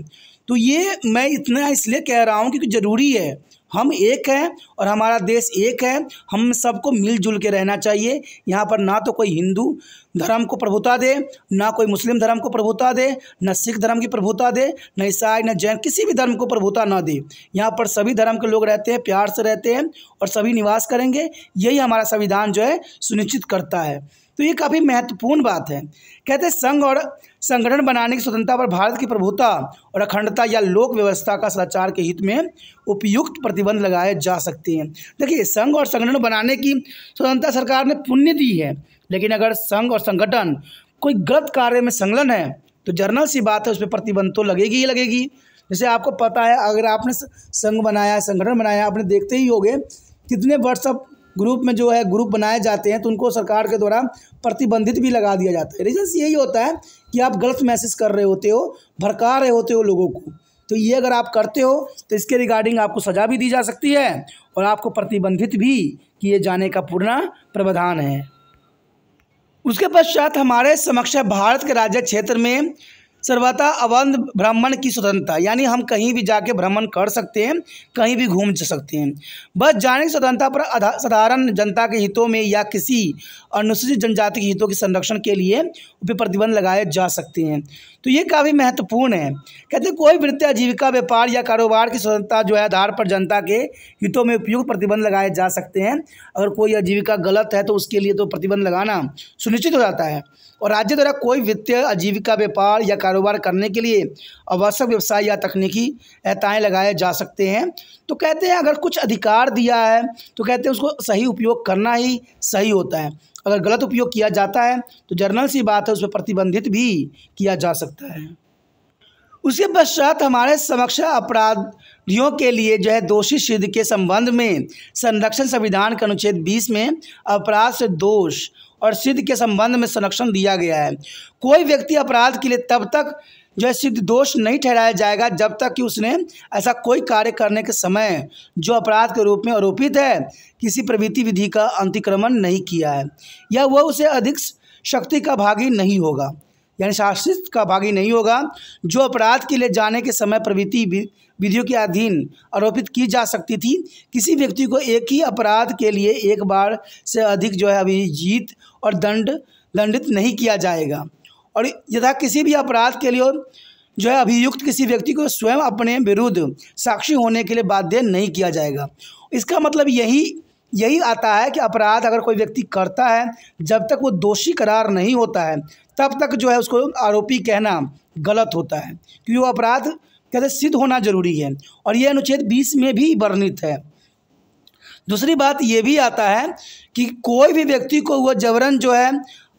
तो ये मैं इतना इसलिए कह रहा हूँ क्योंकि ज़रूरी है, हम एक हैं और हमारा देश एक है, हम सबको मिलजुल के रहना चाहिए। यहाँ पर ना तो कोई हिंदू धर्म को प्रभुता दे, ना कोई मुस्लिम धर्म को प्रभुता दे, न सिख धर्म की प्रभुता दे, न ईसाई न जैन, किसी भी धर्म को प्रभुता ना दे। यहाँ पर सभी धर्म के लोग रहते हैं, प्यार से रहते हैं और सभी निवास करेंगे, यही हमारा संविधान जो है सुनिश्चित करता है। तो ये काफ़ी महत्वपूर्ण बात है। कहते हैं संघ और संगठन बनाने की स्वतंत्रता पर भारत की प्रभुता और अखंडता या लोक व्यवस्था का सदाचार के हित में उपयुक्त प्रतिबंध लगाए जा सकते हैं। देखिए, संघ और संगठन बनाने की स्वतंत्रता सरकार ने पुण्य दी है, लेकिन अगर संघ और संगठन कोई गलत कार्य में संलग्न है तो जर्नल सी बात है, उस पर प्रतिबंध तो लगेगी ही लगेगी। जैसे आपको पता है, अगर आपने संघ बनाया, संगठन बनाया, आपने देखते ही होंगे कितने व्हाट्सएप ग्रुप में जो है ग्रुप बनाए जाते हैं तो उनको सरकार के द्वारा प्रतिबंधित भी लगा दिया जाता है। रीजन यही होता है कि आप गलत मैसेज कर रहे होते हो, भड़का रहे होते हो लोगों को। तो ये अगर आप करते हो तो इसके रिगार्डिंग आपको सज़ा भी दी जा सकती है और आपको प्रतिबंधित भी किए जाने का पूर्ण प्रावधान है। उसके पश्चात हमारे समक्ष भारत के राज्य क्षेत्र में सर्वथा अवंध भ्रमण की स्वतंत्रता, यानी हम कहीं भी जाके भ्रमण कर सकते हैं, कहीं भी घूम सकते हैं। बस जाने की स्वतंत्रता पर साधारण जनता के हितों में या किसी अनुसूचित जनजाति के हितों के संरक्षण के लिए उस पर प्रतिबंध लगाए जा सकते हैं। तो ये काफ़ी महत्वपूर्ण है। कहते हैं कोई वृत्ति आजीविका व्यापार या कारोबार की स्वतंत्रता जो है आधार पर जनता के हितों में उपयुक्त प्रतिबंध लगाए जा सकते हैं। अगर कोई आजीविका गलत है तो उसके लिए तो प्रतिबंध लगाना सुनिश्चित हो जाता है, और राज्य द्वारा कोई वित्तीय आजीविका व्यापार या कारोबार करने के लिए आवश्यक व्यवसाय या तकनीकी एहताएँ लगाए जा सकते हैं। तो कहते हैं अगर कुछ अधिकार दिया है तो कहते हैं उसको सही उपयोग करना ही सही होता है। अगर गलत उपयोग किया जाता है तो जर्नल सी बात है, उस पर प्रतिबंधित भी किया जा सकता है। उसके पश्चात हमारे समक्ष अपराधियों के लिए जो है दोषी सिद्ध के संबंध में संरक्षण संविधान के अनुच्छेद 20 में अपराध से दोष और सिद्ध के संबंध में संरक्षण दिया गया है। कोई व्यक्ति अपराध के लिए तब तक जो है सिद्ध दोष नहीं ठहराया जाएगा जब तक कि उसने ऐसा कोई कार्य करने के समय जो अपराध के रूप में आरोपित है किसी प्रवृत्ति विधि का अतिक्रमण नहीं किया है, या वह उसे अधिक शक्ति का भागी नहीं होगा, यानी शासित का भागी नहीं होगा, जो अपराध के लिए जाने के समय प्रवृत्ति विधियों के अधीन आरोपित की जा सकती थी। किसी व्यक्ति को एक ही अपराध के लिए एक बार से अधिक जो है अभिजीत और दंडित नहीं किया जाएगा, और यथा किसी भी अपराध के लिए जो है अभियुक्त किसी व्यक्ति को स्वयं अपने विरुद्ध साक्षी होने के लिए बाध्य नहीं किया जाएगा। इसका मतलब यही आता है कि अपराध अगर कोई व्यक्ति करता है, जब तक वो दोषी करार नहीं होता है तब तक जो है उसको आरोपी कहना गलत होता है, क्योंकि वो अपराध कहते सिद्ध होना जरूरी है, और ये अनुच्छेद 20 में भी वर्णित है। दूसरी बात ये भी आता है कि कोई भी व्यक्ति को वह जबरन जो है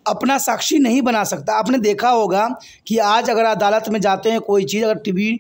अपना साक्षी नहीं बना सकता। आपने देखा होगा कि आज अगर अदालत में जाते हैं कोई चीज़, अगर टीवी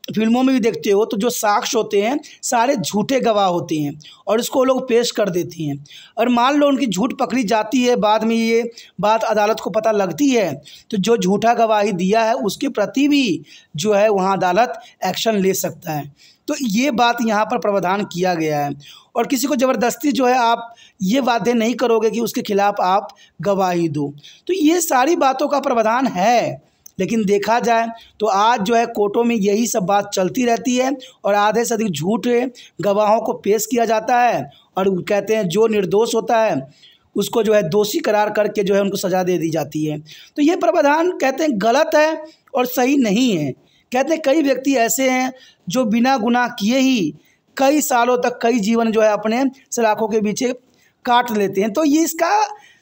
फिल्मों में भी देखते हो तो जो साक्ष्य होते हैं सारे झूठे गवाह होते हैं और इसको लोग पेश कर देती हैं, और मान लो उनकी झूठ पकड़ी जाती है, बाद में ये बात अदालत को पता लगती है तो जो झूठा गवाही दिया है उसके प्रति भी जो है वहाँ अदालत एक्शन ले सकता है। तो ये बात यहाँ पर प्रावधान किया गया है, और किसी को ज़बरदस्ती जो है आप ये बातें नहीं करोगे कि उसके खिलाफ आप गवाही दो। तो ये सारी बातों का प्रावधान है, लेकिन देखा जाए तो आज जो है कोर्टों में यही सब बात चलती रहती है और आधे से अधिक झूठे गवाहों को पेश किया जाता है, और कहते हैं जो निर्दोष होता है उसको जो है दोषी करार करके जो है उनको सज़ा दे दी जाती है। तो ये प्रावधान कहते हैं गलत है और सही नहीं है। कहते हैं कई व्यक्ति ऐसे हैं जो बिना गुनाह किए ही कई सालों तक कई जीवन जो है अपने सलाखों के पीछे काट लेते हैं। तो ये इसका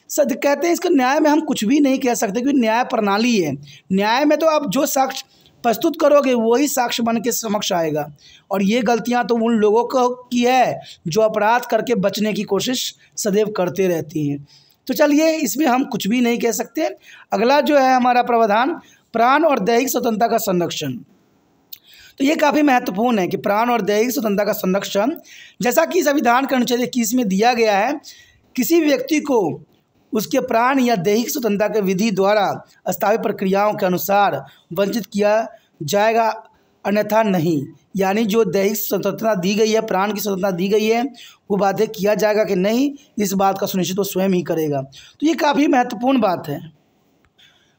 कहते हैं इसका न्याय में हम कुछ भी नहीं कह सकते, क्योंकि न्याय प्रणाली है। न्याय में तो आप जो साक्ष्य प्रस्तुत करोगे वही साक्ष्य बन के समक्ष आएगा। और ये गलतियां तो उन लोगों को की है जो अपराध करके बचने की कोशिश सदैव करते रहती हैं। तो चलिए, इसमें हम कुछ भी नहीं कह सकते। अगला जो है हमारा प्रावधान, प्राण और दैहिक स्वतंत्रता का संरक्षण। तो ये काफ़ी महत्वपूर्ण है कि प्राण और दैहिक स्वतंत्रता का संरक्षण, जैसा कि संविधान के अनुच्छेद 21 में दिया गया है, किसी व्यक्ति को उसके प्राण या दैहिक स्वतंत्रता के विधि द्वारा स्थापित प्रक्रियाओं के अनुसार वंचित किया जाएगा, अन्यथा नहीं। यानी जो दैहिक स्वतंत्रता दी गई है, प्राण की स्वतंत्रता दी गई है, वो बाध्य किया जाएगा कि नहीं, इस बात का सुनिश्चित वो स्वयं ही करेगा। तो ये काफ़ी महत्वपूर्ण बात है।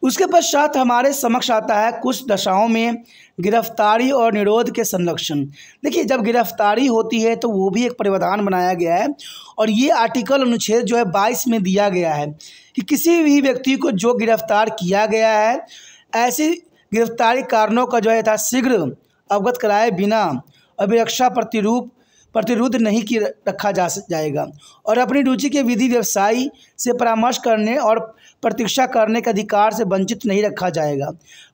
उसके पश्चात हमारे समक्ष आता है कुछ दशाओं में गिरफ्तारी और निरोध के संरक्षण। देखिए, जब गिरफ्तारी होती है तो वो भी एक प्रावधान बनाया गया है, और ये आर्टिकल अनुच्छेद जो है 22 में दिया गया है कि किसी भी व्यक्ति को जो गिरफ्तार किया गया है, ऐसी गिरफ्तारी कारणों का जो है यथाशीघ्र अवगत कराए बिना अभिरक्षा प्रतिरोध नहीं की रखा जाएगा, और अपनी रुचि के विधि व्यवसायी से परामर्श करने और प्रतीक्षा करने के अधिकार से वंचित नहीं रखा जाएगा।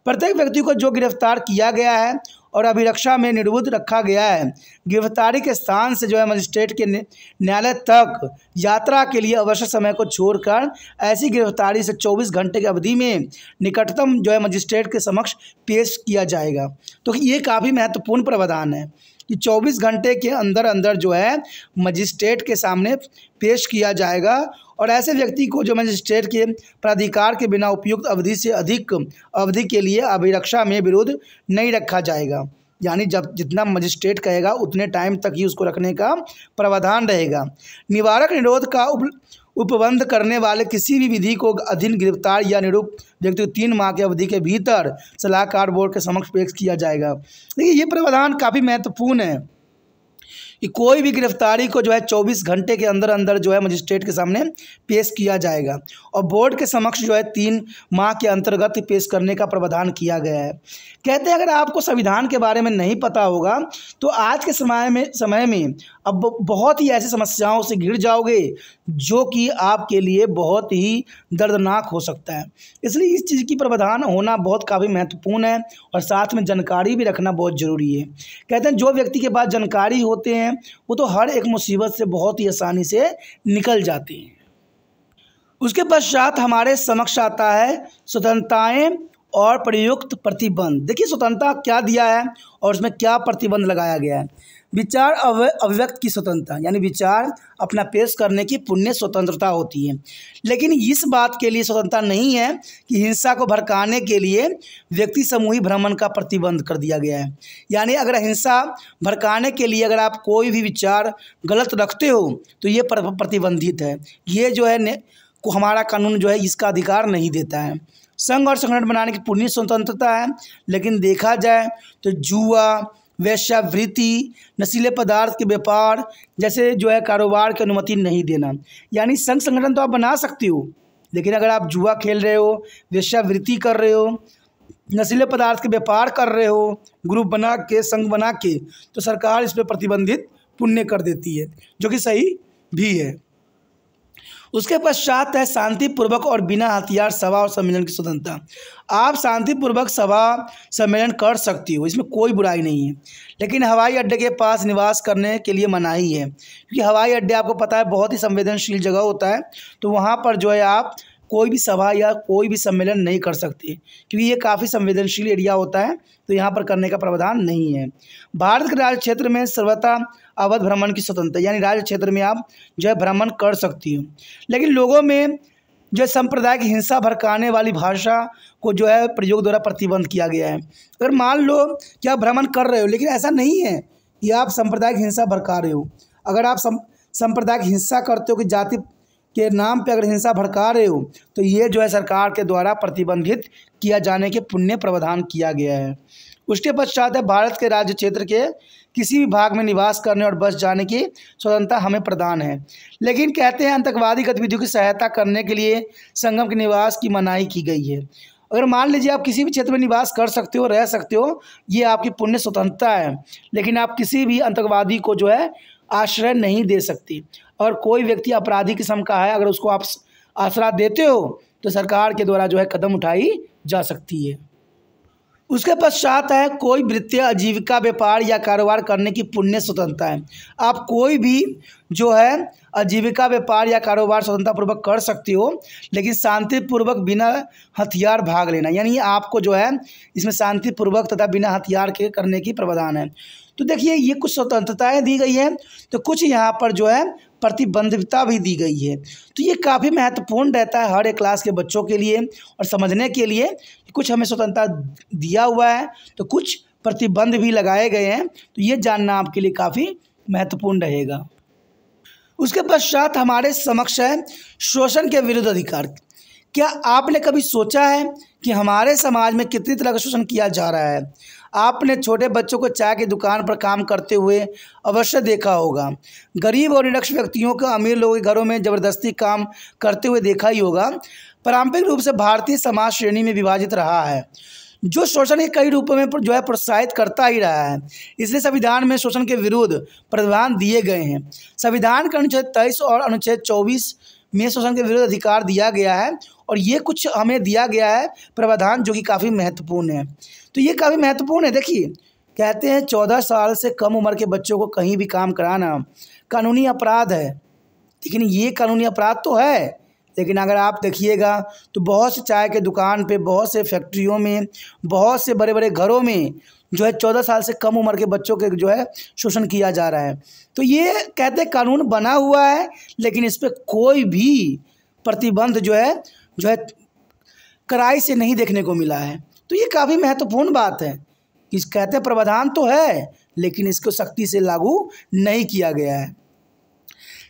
प्रत्येक व्यक्ति को जो गिरफ्तार किया गया है और अभिरक्षा में निरुद्ध रखा गया है, गिरफ्तारी के स्थान से जो है मजिस्ट्रेट के न्यायालय तक यात्रा के लिए आवश्यक समय को छोड़कर ऐसी गिरफ्तारी से 24 घंटे की अवधि में निकटतम जो है मजिस्ट्रेट के समक्ष पेश किया जाएगा। तो ये काफ़ी महत्वपूर्ण प्रावधान है कि 24 घंटे के अंदर अंदर जो है मजिस्ट्रेट के सामने पेश किया जाएगा, और ऐसे व्यक्ति को जो मजिस्ट्रेट के प्राधिकार के बिना उपयुक्त अवधि से अधिक अवधि के लिए अभिरक्षा में विरोध नहीं रखा जाएगा। यानी जब जितना मजिस्ट्रेट कहेगा उतने टाइम तक ही उसको रखने का प्रावधान रहेगा। निवारक निरोध का उपबंध करने वाले किसी भी विधि को अधीन गिरफ्तार या निरुक्त व्यक्ति को 3 माह की अवधि के भीतर सलाहकार बोर्ड के समक्ष पेश किया जाएगा। देखिए, ये प्रावधान काफ़ी महत्वपूर्ण है कि कोई भी गिरफ्तारी को जो है 24 घंटे के अंदर अंदर जो है मजिस्ट्रेट के सामने पेश किया जाएगा, और बोर्ड के समक्ष जो है 3 माह के अंतर्गत पेश करने का प्रावधान किया गया है। कहते हैं, अगर आपको संविधान के बारे में नहीं पता होगा तो आज के समय में अब बहुत ही ऐसी समस्याओं से घिर जाओगे जो कि आपके लिए बहुत ही दर्दनाक हो सकता है। इसलिए इस चीज़ की प्रावधान होना बहुत काफ़ी महत्वपूर्ण है, और साथ में जानकारी भी रखना बहुत ज़रूरी है। कहते हैं, जो व्यक्ति के पास जानकारी होते हैं वो तो हर एक मुसीबत से बहुत ही आसानी से निकल जाते हैं। उसके पश्चात हमारे समक्ष आता है स्वतंत्रताएं और प्रयुक्त प्रतिबंध। देखिए, स्वतंत्रता क्या दिया है और उसमें क्या प्रतिबंध लगाया गया है। विचार अभिव्यक्त की स्वतंत्रता, यानी विचार अपना पेश करने की पुण्य स्वतंत्रता होती है, लेकिन इस बात के लिए स्वतंत्रता नहीं है कि हिंसा को भड़काने के लिए व्यक्ति समूही भ्रमण का प्रतिबंध कर दिया गया है। यानी अगर हिंसा भड़काने के लिए अगर आप कोई भी विचार गलत रखते हो तो ये प्रतिबंधित है। ये जो है को हमारा कानून जो है इसका अधिकार नहीं देता है। संघ और संगठन बनाने की पूर्ण स्वतंत्रता है, लेकिन देखा जाए तो जुआ, वेश्यावृत्ति, नशीले पदार्थ के व्यापार जैसे जो है कारोबार की अनुमति नहीं देना। यानी संघ संगठन तो आप बना सकते हो, लेकिन अगर आप जुआ खेल रहे हो, वेश्यावृत्ति कर रहे हो, नशीले पदार्थ के व्यापार कर रहे हो, ग्रुप बना के, संघ बना के, तो सरकार इस पर प्रतिबंधित पुण्य कर देती है, जो कि सही भी है। उसके पश्चात है शांतिपूर्वक और बिना हथियार सभा और सम्मेलन की स्वतंत्रता। आप शांतिपूर्वक सभा सम्मेलन कर सकती हो, इसमें कोई बुराई नहीं है, लेकिन हवाई अड्डे के पास निवास करने के लिए मनाही है, क्योंकि हवाई अड्डे आपको पता है बहुत ही संवेदनशील जगह होता है। तो वहाँ पर जो है आप कोई भी सभा या कोई भी सम्मेलन नहीं कर सकते, क्योंकि ये काफ़ी संवेदनशील एरिया होता है, तो यहाँ पर करने का प्रावधान नहीं है। भारत के राज्य क्षेत्र में सर्वथा अवध भ्रमण की स्वतंत्रता, यानी राज्य क्षेत्र में आप जो है भ्रमण कर सकती हो, लेकिन लोगों में जो सांप्रदायिक हिंसा भड़काने वाली भाषा को जो है प्रयोग द्वारा प्रतिबंध किया गया है। अगर मान लो कि आप भ्रमण कर रहे हो, लेकिन ऐसा नहीं है कि आप सांप्रदायिक हिंसा भड़का रहे हो। अगर आप सांप्रदायिक हिंसा करते हो कि जाति के नाम पे अगर हिंसा भड़का रहे हो, तो ये जो है सरकार के द्वारा प्रतिबंधित किया जाने के पुण्य प्रावधान किया गया है। उसके पश्चात है भारत के राज्य क्षेत्र के किसी भी भाग में निवास करने और बस जाने की स्वतंत्रता हमें प्रदान है, लेकिन कहते हैं आतंकवादी गतिविधियों की सहायता करने के लिए संगम के निवास की मनाही की गई है। अगर मान लीजिए आप किसी भी क्षेत्र में निवास कर सकते हो, रह सकते हो, ये आपकी पुण्य स्वतंत्रता है, लेकिन आप किसी भी आतंकवादी को जो है आश्रय नहीं दे सकती। और कोई व्यक्ति अपराधी किस्म का है, अगर उसको आप आश्रय देते हो तो सरकार के द्वारा जो है कदम उठाई जा सकती है। उसके पश्चात है कोई वृत्ति आजीविका व्यापार या कारोबार करने की पुण्य स्वतंत्रता है। आप कोई भी जो है आजीविका व्यापार या कारोबार स्वतंत्रतापूर्वक कर सकते हो, लेकिन शांतिपूर्वक बिना हथियार भाग लेना, यानी आपको जो है इसमें शांतिपूर्वक तथा बिना हथियार के करने की प्रावधान है। तो देखिए ये कुछ स्वतंत्रताएं दी गई है, तो कुछ यहाँ पर जो है प्रतिबंधितता भी दी गई है। तो ये काफ़ी महत्वपूर्ण रहता है हर एक क्लास के बच्चों के लिए और समझने के लिए। कुछ हमें स्वतंत्रता दिया हुआ है तो कुछ प्रतिबंध भी लगाए गए हैं, तो ये जानना आपके लिए काफ़ी महत्वपूर्ण रहेगा। उसके पश्चात हमारे समक्ष है शोषण के विरुद्ध अधिकार। क्या आपने कभी सोचा है कि हमारे समाज में कितनी तरह का शोषण किया जा रहा है? आपने छोटे बच्चों को चाय की दुकान पर काम करते हुए अवश्य देखा होगा। गरीब और निरक्षर व्यक्तियों को अमीर लोगों के घरों में ज़बरदस्ती काम करते हुए देखा ही होगा। पारंपरिक रूप से भारतीय समाज श्रेणी में विभाजित रहा है, जो शोषण के कई रूपों में जो है प्रोत्साहित करता ही रहा है। इसलिए संविधान में शोषण के विरुद्ध प्रावधान दिए गए हैं। संविधान के अनुच्छेद 23 और अनुच्छेद 24 में शोषण के विरुद्ध अधिकार दिया गया है और ये कुछ हमें दिया गया है प्रावधान जो कि काफ़ी महत्वपूर्ण है। तो ये काफ़ी महत्वपूर्ण है। देखिए कहते हैं 14 साल से कम उम्र के बच्चों को कहीं भी काम कराना कानूनी अपराध है, लेकिन ये कानूनी अपराध तो है, लेकिन अगर आप देखिएगा तो बहुत से चाय के दुकान पे, बहुत से फैक्ट्रियों में, बहुत से बड़े बड़े घरों में जो है 14 साल से कम उम्र के बच्चों के जो है शोषण किया जा रहा है। तो ये कहते हैं कानून बना हुआ है, लेकिन इस पर कोई भी प्रतिबंध जो है कड़ाई से नहीं देखने को मिला है। तो ये काफ़ी महत्वपूर्ण बात है कि कहते हैं प्रावधान तो है, लेकिन इसको सख्ती से लागू नहीं किया गया है।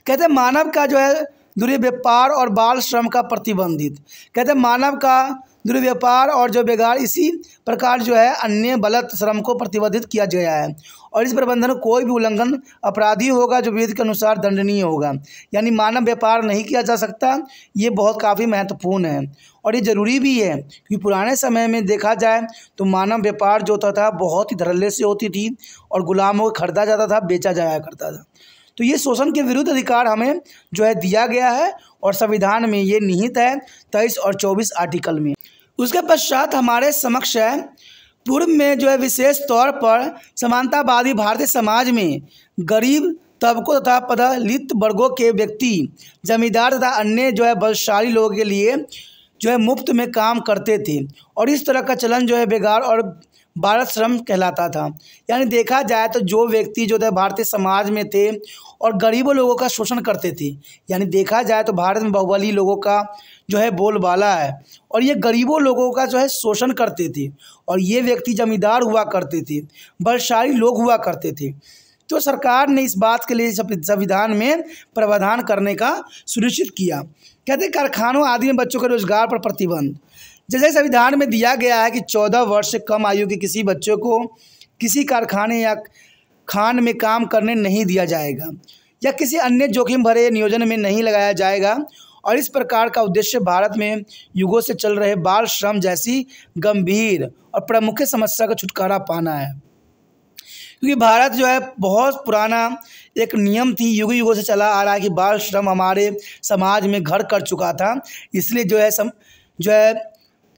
कहते हैं मानव का जो है दुर्व्यापार और बाल श्रम का प्रतिबंधित। कहते हैं मानव का दुर्व्यापार और जो बेगार इसी प्रकार जो है अन्य बलत श्रम को प्रतिबंधित किया गया है और इस प्रबंधन कोई भी उल्लंघन अपराधी होगा जो विधि के अनुसार दंडनीय होगा। यानी मानव व्यापार नहीं किया जा सकता। ये बहुत काफ़ी महत्वपूर्ण है और ये ज़रूरी भी है, क्योंकि पुराने समय में देखा जाए तो मानव व्यापार जो होता था बहुत ही धड़ल्ले से होती थी और गुलामों को खरीदा जाता था, बेचा जाया करता था। तो ये शोषण के विरुद्ध अधिकार हमें जो है दिया गया है और संविधान में ये निहित है 23 और 24 आर्टिकल में। उसके पश्चात हमारे समक्ष है पूर्व में जो है विशेष तौर पर समानतावादी भारतीय समाज में गरीब तबकों तथा पदलित वर्गों के व्यक्ति, जमींदार तथा अन्य जो है बलशाली लोगों के लिए जो है मुफ्त में काम करते थे और इस तरह का चलन जो है बेगार और बाल श्रम कहलाता था। यानी देखा जाए तो जो व्यक्ति जो है भारतीय समाज में थे और गरीबों लोगों का शोषण करते थे, यानी देखा जाए तो भारत में बाहुबली लोगों का जो है बोलबाला है और ये गरीबों लोगों का जो है शोषण करते थे और ये व्यक्ति जमींदार हुआ करते थे, बलशाली लोग हुआ करते थे। तो सरकार ने इस बात के लिए संविधान में प्रावधान करने का सुनिश्चित किया। कहते कारखानों आदि में बच्चों के रोजगार पर प्रतिबंध। जैसे संविधान में दिया गया है कि 14 वर्ष से कम आयु के किसी बच्चे को किसी कारखाने या खान में काम करने नहीं दिया जाएगा या किसी अन्य जोखिम भरे नियोजन में नहीं लगाया जाएगा और इस प्रकार का उद्देश्य भारत में युगों से चल रहे बाल श्रम जैसी गंभीर और प्रमुख समस्या का छुटकारा पाना है। क्योंकि भारत जो है बहुत पुराना एक नियम थी, युगों से चला आ रहा है कि बाल श्रम हमारे समाज में घर कर चुका था। इसलिए जो है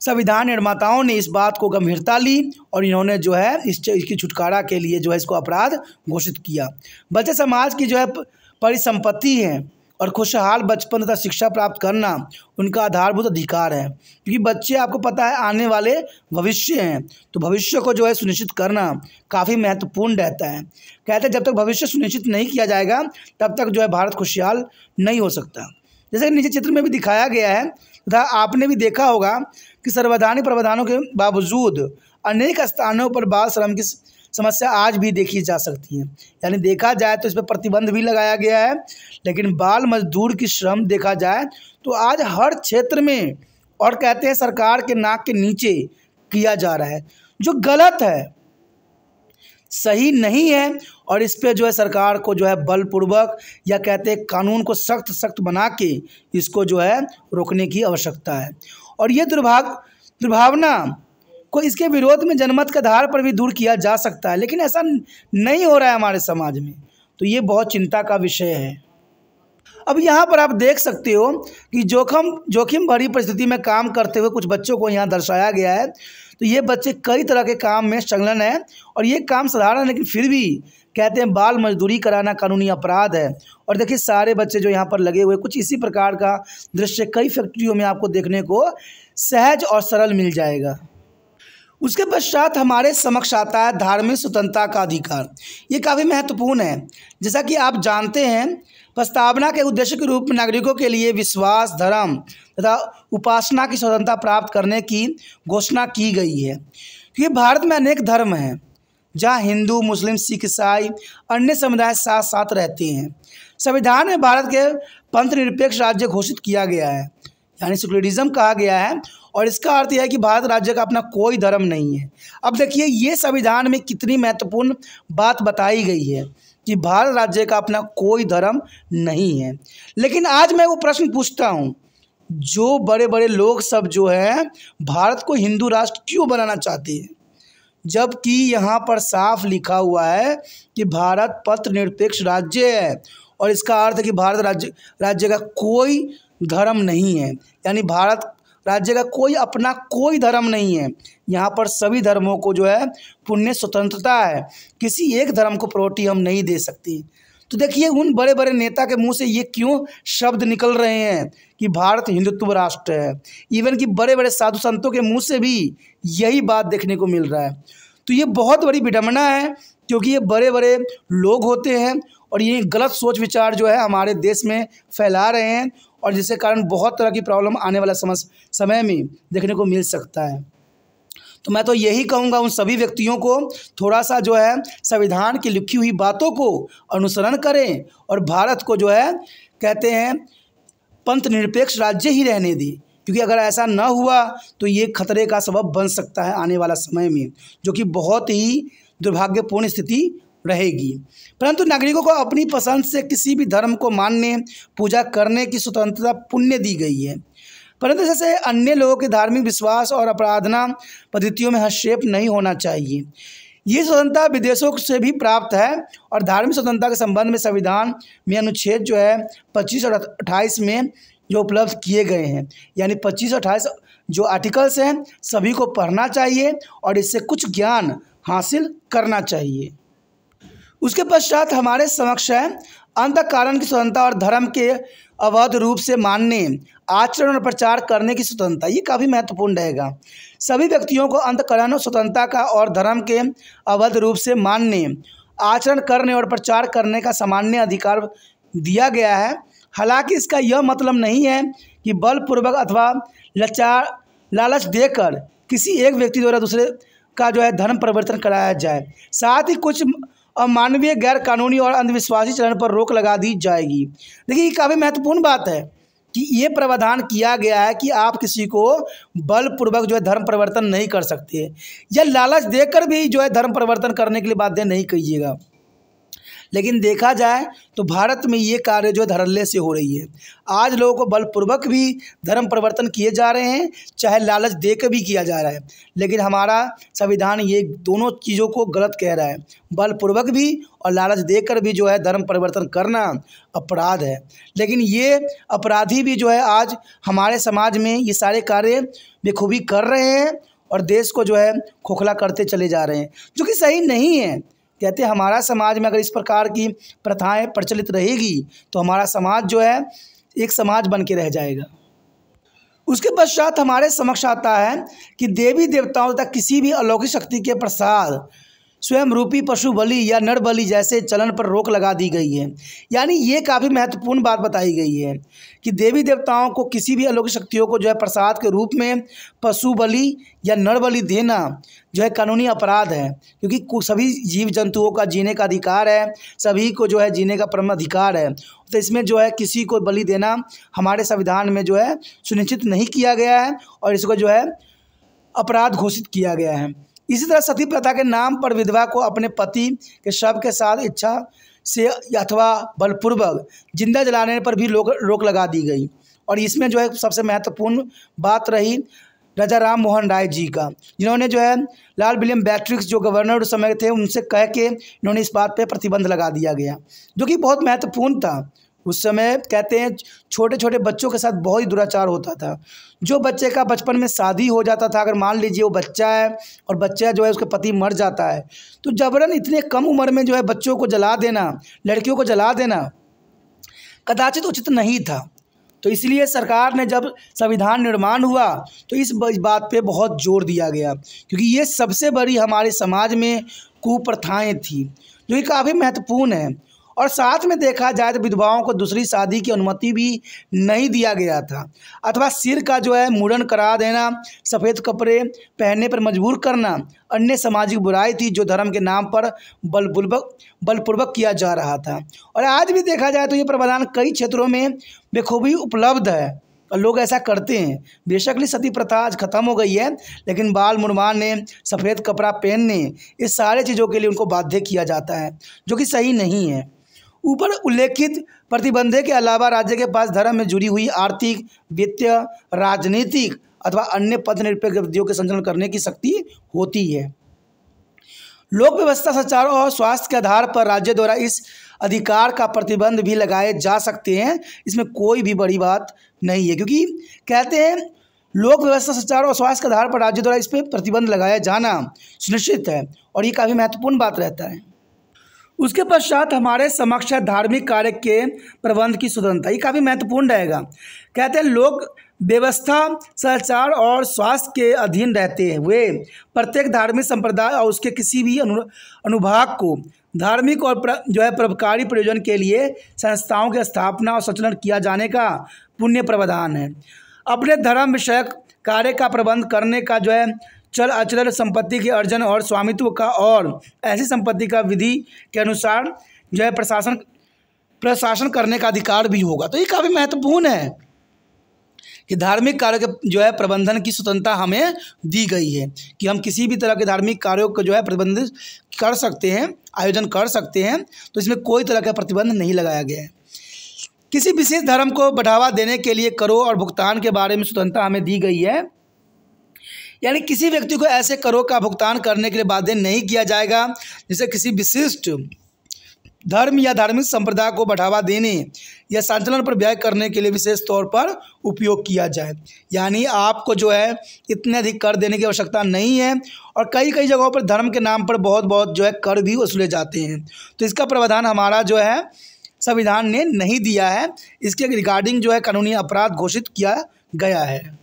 संविधान निर्माताओं ने इस बात को गंभीरता ली और इन्होंने जो है इसकी छुटकारा के लिए जो है इसको अपराध घोषित किया। बच्चे समाज की जो है परिसंपत्ति है और खुशहाल बचपन तथा शिक्षा प्राप्त करना उनका आधारभूत अधिकार है, क्योंकि बच्चे आपको पता है आने वाले भविष्य हैं, तो भविष्य को जो है सुनिश्चित करना काफ़ी महत्वपूर्ण रहता है। कहते हैं जब तक भविष्य सुनिश्चित नहीं किया जाएगा तब तक जो है भारत खुशहाल नहीं हो सकता। जैसे कि नीचे चित्र में भी दिखाया गया है तथा आपने भी देखा होगा कि संवैधानिक प्रावधानों के बावजूद अनेक स्थानों पर बाल श्रम की समस्या आज भी देखी जा सकती है। यानी देखा जाए तो इस पर प्रतिबंध भी लगाया गया है, लेकिन बाल मजदूर की श्रम देखा जाए तो आज हर क्षेत्र में और कहते हैं सरकार के नाक के नीचे किया जा रहा है, जो गलत है, सही नहीं है और इस पे जो है सरकार को जो है बलपूर्वक या कहते हैं कानून को सख्त बना के इसको जो है रोकने की आवश्यकता है। और ये दुर्भावना को इसके विरोध में जनमत के आधार पर भी दूर किया जा सकता है, लेकिन ऐसा नहीं हो रहा है हमारे समाज में, तो ये बहुत चिंता का विषय है। अब यहाँ पर आप देख सकते हो कि जोखिम भरी परिस्थिति में काम करते हुए कुछ बच्चों को यहाँ दर्शाया गया है। तो ये बच्चे कई तरह के काम में संलग्न है और ये काम साधारण है, लेकिन फिर भी कहते हैं बाल मजदूरी कराना कानूनी अपराध है। और देखिए सारे बच्चे जो यहाँ पर लगे हुए, कुछ इसी प्रकार का दृश्य कई फैक्ट्रियों में आपको देखने को सहज और सरल मिल जाएगा। उसके पश्चात हमारे समक्ष आता है धार्मिक स्वतंत्रता का अधिकार। ये काफ़ी महत्वपूर्ण है। जैसा कि आप जानते हैं, प्रस्तावना के उद्देश्य के रूप में नागरिकों के लिए विश्वास, धर्म तथा उपासना की स्वतंत्रता प्राप्त करने की घोषणा की गई है। क्योंकि भारत में अनेक धर्म हैं, जहाँ हिंदू, मुस्लिम, सिख, ईसाई अन्य समुदाय साथ साथ रहते हैं। संविधान में भारत के पंथ निरपेक्ष राज्य घोषित किया गया है, यानी सेकुलरिज्म कहा गया है। और इसका अर्थ यह है कि भारत राज्य का अपना कोई धर्म नहीं है। अब देखिए ये संविधान में कितनी महत्वपूर्ण बात बताई गई है कि भारत राज्य का अपना कोई धर्म नहीं है। लेकिन आज मैं वो प्रश्न पूछता हूँ, जो बड़े बड़े लोग सब जो है भारत को हिंदू राष्ट्र क्यों बनाना चाहते हैं, जबकि यहाँ पर साफ लिखा हुआ है कि भारत पंथ निरपेक्ष राज्य है। और इसका अर्थ है कि भारत राज्य का कोई धर्म नहीं है, यानी भारत राज्य का कोई अपना कोई धर्म नहीं है। यहाँ पर सभी धर्मों को जो है पूर्ण स्वतंत्रता है, किसी एक धर्म को प्रायोरिटी हम नहीं दे सकते। तो देखिए उन बड़े बड़े नेता के मुंह से ये क्यों शब्द निकल रहे हैं कि भारत हिंदुत्व राष्ट्र है। इवन कि बड़े बड़े साधु संतों के मुंह से भी यही बात देखने को मिल रहा है। तो ये बहुत बड़ी विडंबना है, क्योंकि ये बड़े बड़े लोग होते हैं और ये गलत सोच विचार जो है हमारे देश में फैला रहे हैं, और जिसके कारण बहुत तरह की प्रॉब्लम आने वाला समय में देखने को मिल सकता है। तो मैं तो यही कहूँगा उन सभी व्यक्तियों को थोड़ा सा जो है संविधान की लिखी हुई बातों को अनुसरण करें और भारत को जो है कहते हैं पंथ निरपेक्ष राज्य ही रहने दें। क्योंकि अगर ऐसा न हुआ तो ये खतरे का सबब बन सकता है आने वाला समय में, जो कि बहुत ही दुर्भाग्यपूर्ण स्थिति रहेगी। परंतु नागरिकों को अपनी पसंद से किसी भी धर्म को मानने, पूजा करने की स्वतंत्रता पुण्य दी गई है। परंतु जैसे अन्य लोगों के धार्मिक विश्वास और आराधना पद्धतियों में हस्तक्षेप नहीं होना चाहिए। ये स्वतंत्रता विदेशों से भी प्राप्त है और धार्मिक स्वतंत्रता के संबंध में संविधान में अनुच्छेद जो है 25 और 28 में जो उपलब्ध किए गए हैं, यानी 25 और 28 जो आर्टिकल्स हैं सभी को पढ़ना चाहिए और इससे कुछ ज्ञान हासिल करना चाहिए। उसके पश्चात हमारे समक्ष है अंतःकरण की स्वतंत्रता और धर्म के अवैध रूप से मानने, आचरण और प्रचार करने की स्वतंत्रता। ये काफ़ी महत्वपूर्ण रहेगा। सभी व्यक्तियों को अंतःकरण स्वतंत्रता का और धर्म के अवैध रूप से मानने, आचरण करने और प्रचार करने का सामान्य अधिकार दिया गया है। हालांकि इसका यह मतलब नहीं है कि बलपूर्वक अथवा लालच देकर किसी एक व्यक्ति द्वारा दूसरे का जो है धर्म परिवर्तन कराया जाए। साथ ही कुछ अमानवीय, गैर कानूनी और अंधविश्वासी चलन पर रोक लगा दी जाएगी। देखिए ये काफ़ी महत्वपूर्ण बात है कि ये प्रावधान किया गया है कि आप किसी को बलपूर्वक जो है धर्म परिवर्तन नहीं कर सकते, या लालच देकर भी जो है धर्म परिवर्तन करने के लिए बाध्य नहीं कीजिएगा। लेकिन देखा जाए तो भारत में ये कार्य जो धड़ल्ले से हो रही है। आज लोगों को बलपूर्वक भी धर्म परिवर्तन किए जा रहे हैं, चाहे लालच देकर भी किया जा रहा है। लेकिन हमारा संविधान ये दोनों चीज़ों को गलत कह रहा है। बलपूर्वक भी और लालच देकर भी जो है धर्म परिवर्तन करना अपराध है। लेकिन ये अपराधी भी जो है आज हमारे समाज में ये सारे कार्य बेखूबी कर रहे हैं और देश को जो है खोखला करते चले जा रहे हैं, जो कि सही नहीं है। कहते हैं हमारा समाज में अगर इस प्रकार की प्रथाएं प्रचलित रहेगी तो हमारा समाज जो है एक समाज बन के रह जाएगा। उसके पश्चात हमारे समक्ष आता है कि देवी देवताओं तक किसी भी अलौकिक शक्ति के प्रसाद, स्वयं रूपी पशु बलि या नर बलि जैसे चलन पर रोक लगा दी गई है। यानी ये काफ़ी महत्वपूर्ण बात बताई गई है कि देवी देवताओं को किसी भी अलौकिक शक्तियों को जो है प्रसाद के रूप में पशु बलि या नर बलि देना जो है कानूनी अपराध है। क्योंकि सभी जीव जंतुओं का जीने का अधिकार है, सभी को जो है जीने का परम अधिकार है। तो इसमें जो है किसी को बलि देना हमारे संविधान में जो है सुनिश्चित नहीं किया गया है और इसको जो है अपराध घोषित किया गया है। इसी तरह सती प्रथा के नाम पर विधवा को अपने पति के शव के साथ इच्छा से अथवा बलपूर्वक जिंदा जलाने पर भी रोक लगा दी गई। और इसमें जो है सबसे महत्वपूर्ण बात रही राजा राम मोहन राय जी का, जिन्होंने जो है लॉर्ड विलियम बेट्रिक्स जो गवर्नर उस समय थे उनसे कह के इन्होंने इस बात पे प्रतिबंध लगा दिया गया, जो कि बहुत महत्वपूर्ण था। उस समय कहते हैं छोटे छोटे बच्चों के साथ बहुत ही दुराचार होता था। जो बच्चे का बचपन में शादी हो जाता था, अगर मान लीजिए वो बच्चा है और बच्चा जो है उसके पति मर जाता है, तो जबरन इतने कम उम्र में जो है बच्चों को जला देना, लड़कियों को जला देना कदाचित उचित नहीं था। तो इसलिए सरकार ने जब संविधान निर्माण हुआ तो इस बात पे बहुत जोर दिया गया, क्योंकि ये सबसे बड़ी हमारे समाज में कुप्रथाएं थी जो कि काफ़ी महत्वपूर्ण है। और साथ में देखा जाए तो विधवाओं को दूसरी शादी की अनुमति भी नहीं दिया गया था, अथवा सिर का जो है मुंडन करा देना, सफ़ेद कपड़े पहनने पर मजबूर करना अन्य सामाजिक बुराई थी जो धर्म के नाम पर बलपूर्वक किया जा रहा था। और आज भी देखा जाए तो ये प्रावधान कई क्षेत्रों में बेखूबी उपलब्ध है और लोग ऐसा करते हैं। बेशक सती प्रथा आज ख़त्म हो गई है, लेकिन बाल मुड़वाने, सफ़ेद कपड़ा पहनने, इस सारे चीज़ों के लिए उनको बाध्य किया जाता है, जो कि सही नहीं है। ऊपर उल्लेखित प्रतिबंधों के अलावा राज्य के पास धर्म में जुड़ी हुई आर्थिक, वित्तीय, राजनीतिक अथवा अन्य पद निरपेक्ष गतिविधियों के संचालन करने की शक्ति होती है। लोक व्यवस्था, संचार और स्वास्थ्य के आधार पर राज्य द्वारा इस अधिकार का प्रतिबंध भी लगाए जा सकते हैं। इसमें कोई भी बड़ी बात नहीं है, क्योंकि कहते हैं लोक व्यवस्था, संचार और स्वास्थ्य के आधार पर राज्य द्वारा इस पर प्रतिबंध लगाया जाना सुनिश्चित है और ये काफ़ी महत्वपूर्ण बात रहता है। उसके पश्चात हमारे समक्ष है धार्मिक कार्य के प्रबंध की स्वतंत्रता। ये काफ़ी महत्वपूर्ण रहेगा। कहते हैं लोक व्यवस्था, सदाचार और स्वास्थ्य के अधीन रहते हैं। वे प्रत्येक धार्मिक संप्रदाय और उसके किसी भी अनुभाग को धार्मिक और जो है परोपकारी प्रयोजन के लिए संस्थाओं की स्थापना और संचालन किया जाने का पुण्य प्रावधान है। अपने धर्म विषयक कार्य का प्रबंध करने का जो है चल अचल संपत्ति के अर्जन और स्वामित्व का और ऐसी संपत्ति का विधि के अनुसार जो है प्रशासन करने का अधिकार भी होगा। तो ये काफ़ी महत्वपूर्ण है कि धार्मिक कार्य के जो है प्रबंधन की स्वतंत्रता हमें दी गई है कि हम किसी भी तरह के धार्मिक कार्यों को जो है प्रबंधित कर सकते हैं, आयोजन कर सकते हैं। तो इसमें कोई तरह का प्रतिबंध नहीं लगाया गया है। किसी विशेष धर्म को बढ़ावा देने के लिए करों और भुगतान के बारे में स्वतंत्रता हमें दी गई है, यानी किसी व्यक्ति को ऐसे करों का भुगतान करने के लिए बाध्य नहीं किया जाएगा जिससे किसी विशिष्ट धर्म या धार्मिक संप्रदाय को बढ़ावा देने या संचालन पर व्यय करने के लिए विशेष तौर पर उपयोग किया जाए। यानी आपको जो है इतने अधिक कर देने की आवश्यकता नहीं है और कई कई जगहों पर धर्म के नाम पर बहुत जो है कर भी वसूले जाते हैं। तो इसका प्रावधान हमारा जो है संविधान ने नहीं दिया है। इसके रिगार्डिंग जो है कानूनी अपराध घोषित किया गया है।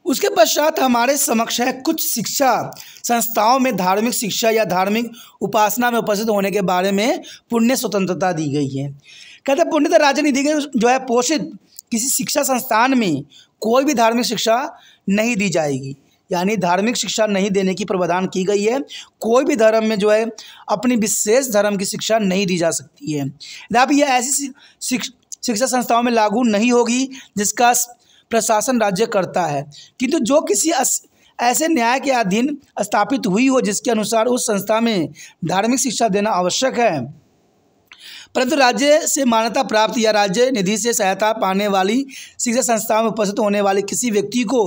उसके पश्चात हमारे समक्ष है कुछ शिक्षा संस्थाओं में धार्मिक शिक्षा या धार्मिक उपासना में उपस्थित होने के बारे में पुण्य स्वतंत्रता दी गई है। कहते हैं पुण्यतः राजनीति के जो है पोषित किसी शिक्षा संस्थान में कोई भी धार्मिक शिक्षा नहीं दी जाएगी, यानी धार्मिक शिक्षा नहीं देने की प्रावधान की गई है। कोई भी धर्म में जो है अपनी विशेष धर्म की शिक्षा नहीं दी जा सकती है। अब यह ऐसी शिक्षा संस्थाओं में लागू नहीं होगी जिसका प्रशासन राज्य करता है, किंतु जो किसी ऐसे न्याय के अधीन स्थापित हुई हो जिसके अनुसार उस संस्था में धार्मिक शिक्षा देना आवश्यक है, परंतु राज्य से मान्यता प्राप्त या राज्य निधि से सहायता पाने वाली शिक्षा संस्थाओं में उपस्थित होने वाले किसी व्यक्ति को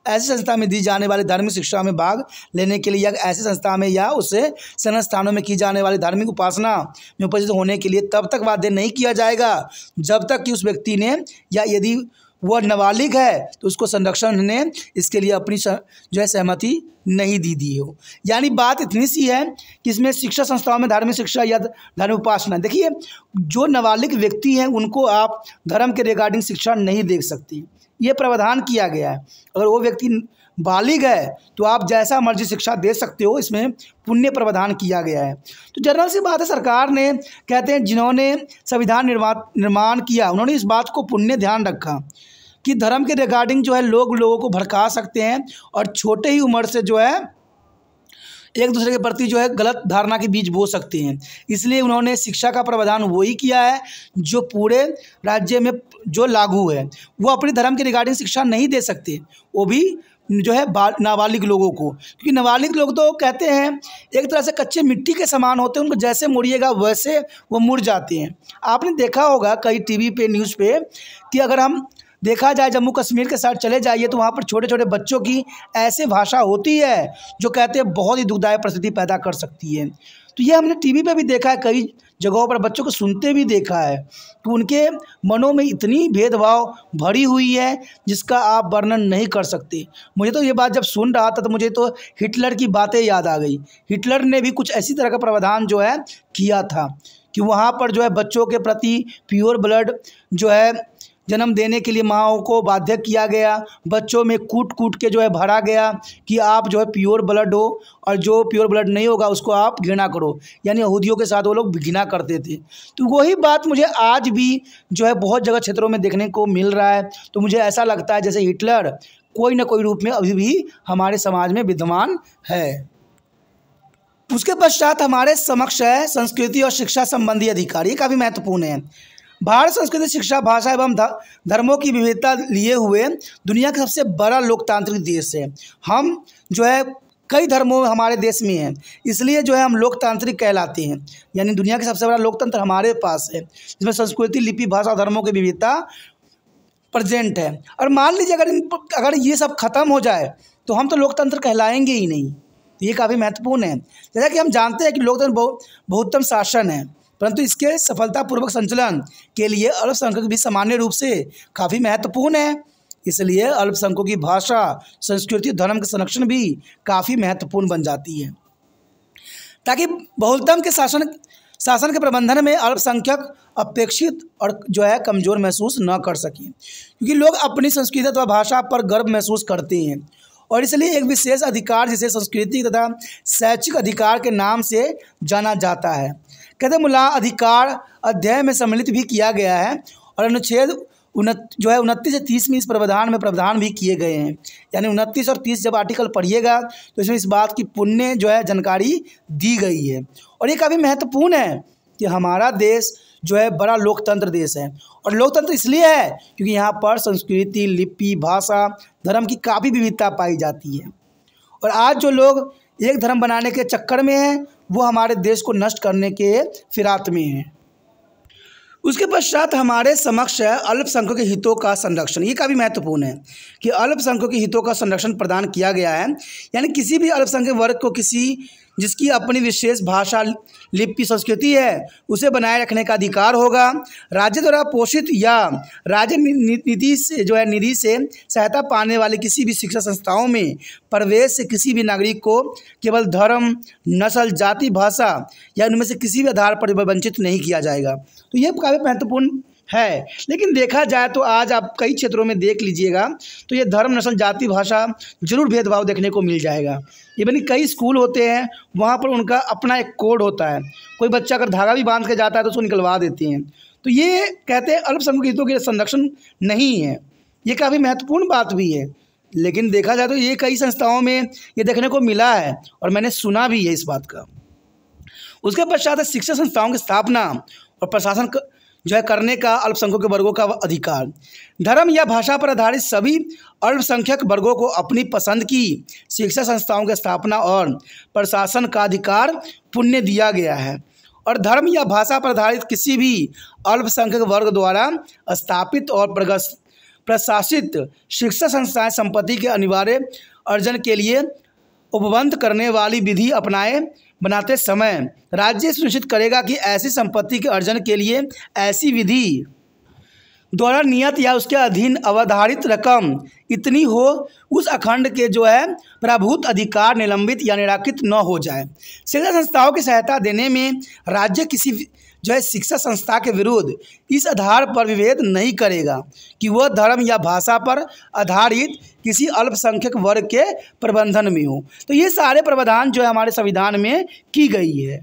ऐसी संस्था में दी जाने वाली धार्मिक शिक्षा में भाग लेने के लिए या ऐसी संस्था में या उससे संस्थानों में की जाने वाली धार्मिक उपासना में उपस्थित होने के लिए तब तक बाध्य नहीं किया जाएगा जब तक कि उस व्यक्ति ने या यदि वह नाबालिग है तो उसको संरक्षण ने इसके लिए अपनी जो है सहमति नहीं दी हो। यानी बात इतनी सी है कि इसमें शिक्षा संस्थाओं में धार्मिक शिक्षा या धार्मिक उपासना, देखिए जो नाबालिग व्यक्ति हैं उनको आप धर्म के रिगार्डिंग शिक्षा नहीं दे सकती, ये प्रावधान किया गया है। अगर वो व्यक्ति बालिग है तो आप जैसा मर्जी शिक्षा दे सकते हो, इसमें पुण्य प्रावधान किया गया है। तो जनरल सी बात है, सरकार ने कहते हैं जिन्होंने संविधान निर्माण किया उन्होंने इस बात को पुण्य ध्यान रखा कि धर्म के रिगार्डिंग जो है लोगों को भड़का सकते हैं और छोटे ही उम्र से जो है एक दूसरे के प्रति जो है गलत धारणा के बीज बो सकते हैं। इसलिए उन्होंने शिक्षा का प्रावधान वही किया है जो पूरे राज्य में जो लागू है। वो अपने धर्म के रिगार्डिंग शिक्षा नहीं दे सकते, वो भी जो है नाबालिग लोगों को, क्योंकि नाबालिग लोग तो कहते हैं एक तरह से कच्चे मिट्टी के समान होते हैं, उनको जैसे मुड़िएगा वैसे वो मुड़ जाते हैं। आपने देखा होगा कई टीवी पे न्यूज़ पे कि अगर हम देखा जाए जम्मू कश्मीर के साथ चले जाइए तो वहाँ पर छोटे छोटे बच्चों की ऐसे भाषा होती है जो कहते हैं बहुत ही दुखदायक परिस्थिति पैदा कर सकती है। तो ये हमने टीवी पे भी देखा है, कई जगहों पर बच्चों को सुनते भी देखा है। तो उनके मनों में इतनी भेदभाव भरी हुई है जिसका आप वर्णन नहीं कर सकते। मुझे तो ये बात जब सुन रहा था तो मुझे तो हिटलर की बातें याद आ गई। हिटलर ने भी कुछ ऐसी तरह का प्रावधान जो है किया था कि वहाँ पर जो है बच्चों के प्रति प्योर ब्लड जो है जन्म देने के लिए माँओं को बाध्य किया गया। बच्चों में कूट कूट के जो है भरा गया कि आप जो है प्योर ब्लड हो और जो प्योर ब्लड नहीं होगा उसको आप घृणा करो। यानी यहूदियों के साथ वो लोग घृणा करते थे। तो वही बात मुझे आज भी जो है बहुत जगह क्षेत्रों में देखने को मिल रहा है। तो मुझे ऐसा लगता है जैसे हिटलर कोई ना कोई रूप में अभी भी हमारे समाज में विद्यमान है। उसके पश्चात हमारे समक्ष है संस्कृति और शिक्षा संबंधी अधिकार। ये काफ़ी महत्वपूर्ण है। भारत संस्कृति, शिक्षा, भाषा एवं धर्मों की विविधता लिए हुए दुनिया का सबसे बड़ा लोकतांत्रिक देश है। हम जो है कई धर्मों हमारे देश में हैं, इसलिए जो है हम लोकतांत्रिक कहलाते हैं। यानी दुनिया का सबसे बड़ा लोकतंत्र हमारे पास है जिसमें संस्कृति, लिपि, भाषा और धर्मों की विविधता प्रेजेंट है। और मान लीजिए अगर ये सब खत्म हो जाए तो हम तो लोकतंत्र कहलाएंगे ही नहीं। तो ये काफ़ी महत्वपूर्ण है। जैसा कि हम जानते हैं कि लोकतंत्र बहुत्तम शासन है, परंतु इसके सफलतापूर्वक संचालन के लिए अल्पसंख्यक भी सामान्य रूप से काफ़ी महत्वपूर्ण है। इसलिए अल्पसंख्यकों की भाषा, संस्कृति, धर्म के संरक्षण भी काफ़ी महत्वपूर्ण बन जाती है ताकि बहुलतम के शासन के प्रबंधन में अल्पसंख्यक अपेक्षित और जो है कमज़ोर महसूस न कर सकें, क्योंकि लोग अपनी संस्कृति अथवा भाषा पर गर्व महसूस करते हैं। और इसलिए एक विशेष अधिकार जिसे संस्कृति तथा शैक्षिक अधिकार के नाम से जाना जाता है, कहते मूला अधिकार अध्याय में सम्मिलित भी किया गया है। और अनुच्छेद 29 से 30 में इस प्रावधान भी किए गए हैं। यानी 29 और 30 जब आर्टिकल पढ़िएगा तो इसमें इस बात की पुण्य जो है जानकारी दी गई है। और ये काफ़ी महत्वपूर्ण है कि हमारा देश जो है बड़ा लोकतंत्र देश है। और लोकतंत्र इसलिए है क्योंकि यहाँ पर संस्कृति, लिपि, भाषा, धर्म की काफ़ी विविधता पाई जाती है। और आज जो लोग एक धर्म बनाने के चक्कर में हैं वो हमारे देश को नष्ट करने के फिराक में हैं। उसके पश्चात हमारे समक्ष है अल्पसंख्यकों के हितों का संरक्षण। ये काफ़ी महत्वपूर्ण है कि अल्पसंख्यकों के हितों का संरक्षण प्रदान किया गया है। यानी किसी भी अल्पसंख्यक वर्ग को जिसकी अपनी विशेष भाषा, लिपि, संस्कृति है उसे बनाए रखने का अधिकार होगा। राज्य द्वारा पोषित या राज्य निधि से सहायता पाने वाली किसी भी शिक्षा संस्थाओं में प्रवेश से किसी भी नागरिक को केवल धर्म, नस्ल, जाति, भाषा या उनमें से किसी भी आधार पर वंचित नहीं किया जाएगा। तो ये काफ़ी महत्वपूर्ण है। लेकिन देखा जाए तो आज आप कई क्षेत्रों में देख लीजिएगा तो ये धर्म, नस्ल, जाति, भाषा जरूर भेदभाव देखने को मिल जाएगा। इवन कई स्कूल होते हैं वहाँ पर उनका अपना एक कोड होता है। कोई बच्चा अगर धागा भी बांध के जाता है तो उसको निकलवा देते हैं। तो ये कहते हैं अल्पसंख्यक हितों के संरक्षण नहीं है। ये काफ़ी महत्वपूर्ण बात भी है। लेकिन देखा जाए तो ये कई संस्थाओं में ये देखने को मिला है और मैंने सुना भी है इस बात का। उसके पश्चात शिक्षा संस्थाओं की स्थापना और प्रशासन जो है करने का अल्पसंख्यक के वर्गों का अधिकार। धर्म या भाषा पर आधारित सभी अल्पसंख्यक वर्गों को अपनी पसंद की शिक्षा संस्थाओं की स्थापना और प्रशासन का अधिकार पुण्य दिया गया है। और धर्म या भाषा पर आधारित किसी भी अल्पसंख्यक वर्ग द्वारा स्थापित और प्रशासित शिक्षा संस्थाएं संपत्ति के अनिवार्य अर्जन के लिए उपबंध करने वाली विधि बनाते समय राज्य सुनिश्चित करेगा कि ऐसी संपत्ति के अर्जन के लिए ऐसी विधि द्वारा नियत या उसके अधीन अवधारित रकम इतनी हो उस अखंड के जो है प्रभुत्व अधिकार निलंबित या निराकृत न हो जाए। शिक्षा संस्थाओं की सहायता देने में राज्य किसी जो है शिक्षा संस्था के विरुद्ध इस आधार पर विभेद नहीं करेगा कि वह धर्म या भाषा पर आधारित किसी अल्पसंख्यक वर्ग के प्रबंधन में हो। तो ये सारे प्रावधान जो है हमारे संविधान में की गई है।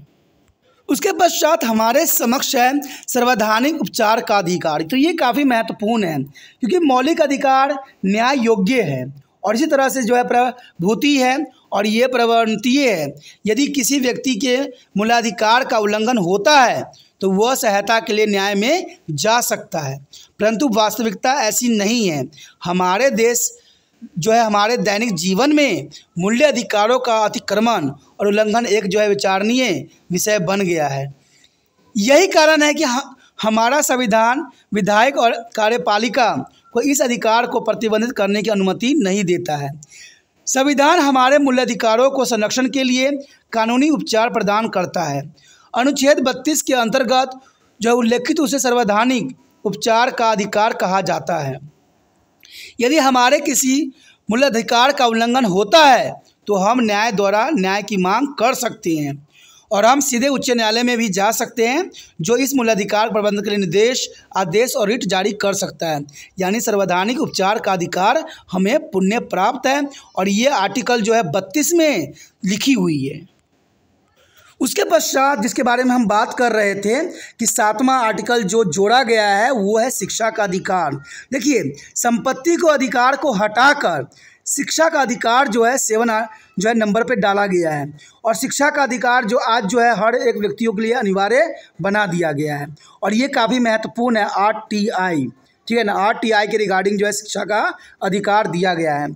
उसके पश्चात हमारे समक्ष है संवैधानिक उपचार का अधिकार। तो ये काफ़ी महत्वपूर्ण है क्योंकि मौलिक अधिकार न्याय योग्य है और इसी तरह से जो है प्रभूति है और ये प्रवर्तनीय है। यदि किसी व्यक्ति के मूलाधिकार का उल्लंघन होता है तो वह सहायता के लिए न्याय में जा सकता है, परंतु वास्तविकता ऐसी नहीं है। हमारे देश जो है हमारे दैनिक जीवन में मूल्य अधिकारों का अतिक्रमण और उल्लंघन एक जो है विचारणीय विषय बन गया है। यही कारण है कि हमारा संविधान विधायक और कार्यपालिका को इस अधिकार को प्रतिबंधित करने की अनुमति नहीं देता है। संविधान हमारे मूलाधिकारों को संरक्षण के लिए कानूनी उपचार प्रदान करता है। अनुच्छेद 32 के अंतर्गत जो उल्लेखित उसे संवैधानिक उपचार का अधिकार कहा जाता है। यदि हमारे किसी मूलाधिकार का उल्लंघन होता है तो हम न्याय द्वारा न्याय की मांग कर सकते हैं और हम सीधे उच्च न्यायालय में भी जा सकते हैं, जो इस मूलाधिकार प्रबंधन के लिए निर्देश, आदेश और रिट जारी कर सकता है। यानी संवैधानिक उपचार का अधिकार हमें पुण्य प्राप्त है और ये आर्टिकल जो है 32 में लिखी हुई है। उसके पश्चात जिसके बारे में हम बात कर रहे थे कि 7वां आर्टिकल जो जोड़ा गया है वो है शिक्षा का अधिकार। देखिए, संपत्ति को अधिकार को हटाकर शिक्षा का अधिकार जो है 7 जो है नंबर पे डाला गया है और शिक्षा का अधिकार जो आज जो है हर एक व्यक्तियों के लिए अनिवार्य बना दिया गया है और ये काफ़ी महत्वपूर्ण है। RTI, ठीक है ना, RTI के रिगार्डिंग जो है शिक्षा का अधिकार दिया गया है,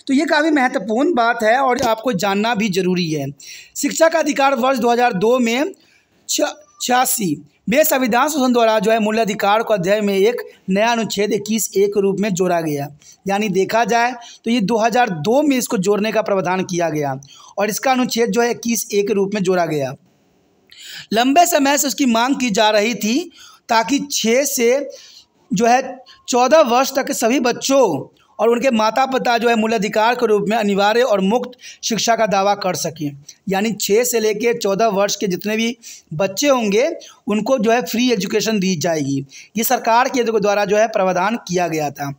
तो ये काफ़ी महत्वपूर्ण बात है और आपको जानना भी जरूरी है। शिक्षा का अधिकार वर्ष 2002 में 86 में संविधान संशोधन द्वारा जो है मूलाधिकार को अध्याय में एक नया अनुच्छेद 21A के रूप में जोड़ा गया। यानी देखा जाए तो ये 2002 में इसको जोड़ने का प्रावधान किया गया और इसका अनुच्छेद जो है 21A के रूप में जोड़ा गया। लंबे समय से उसकी मांग की जा रही थी ताकि 6 से जो है 14 वर्ष तक के सभी बच्चों और उनके माता पिता जो है मूलाधिकार के रूप में अनिवार्य और मुक्त शिक्षा का दावा कर सकें। यानी 6 से लेकर 14 वर्ष के जितने भी बच्चे होंगे उनको जो है फ्री एजुकेशन दी जाएगी। ये सरकार के द्वारा जो है प्रावधान किया गया था।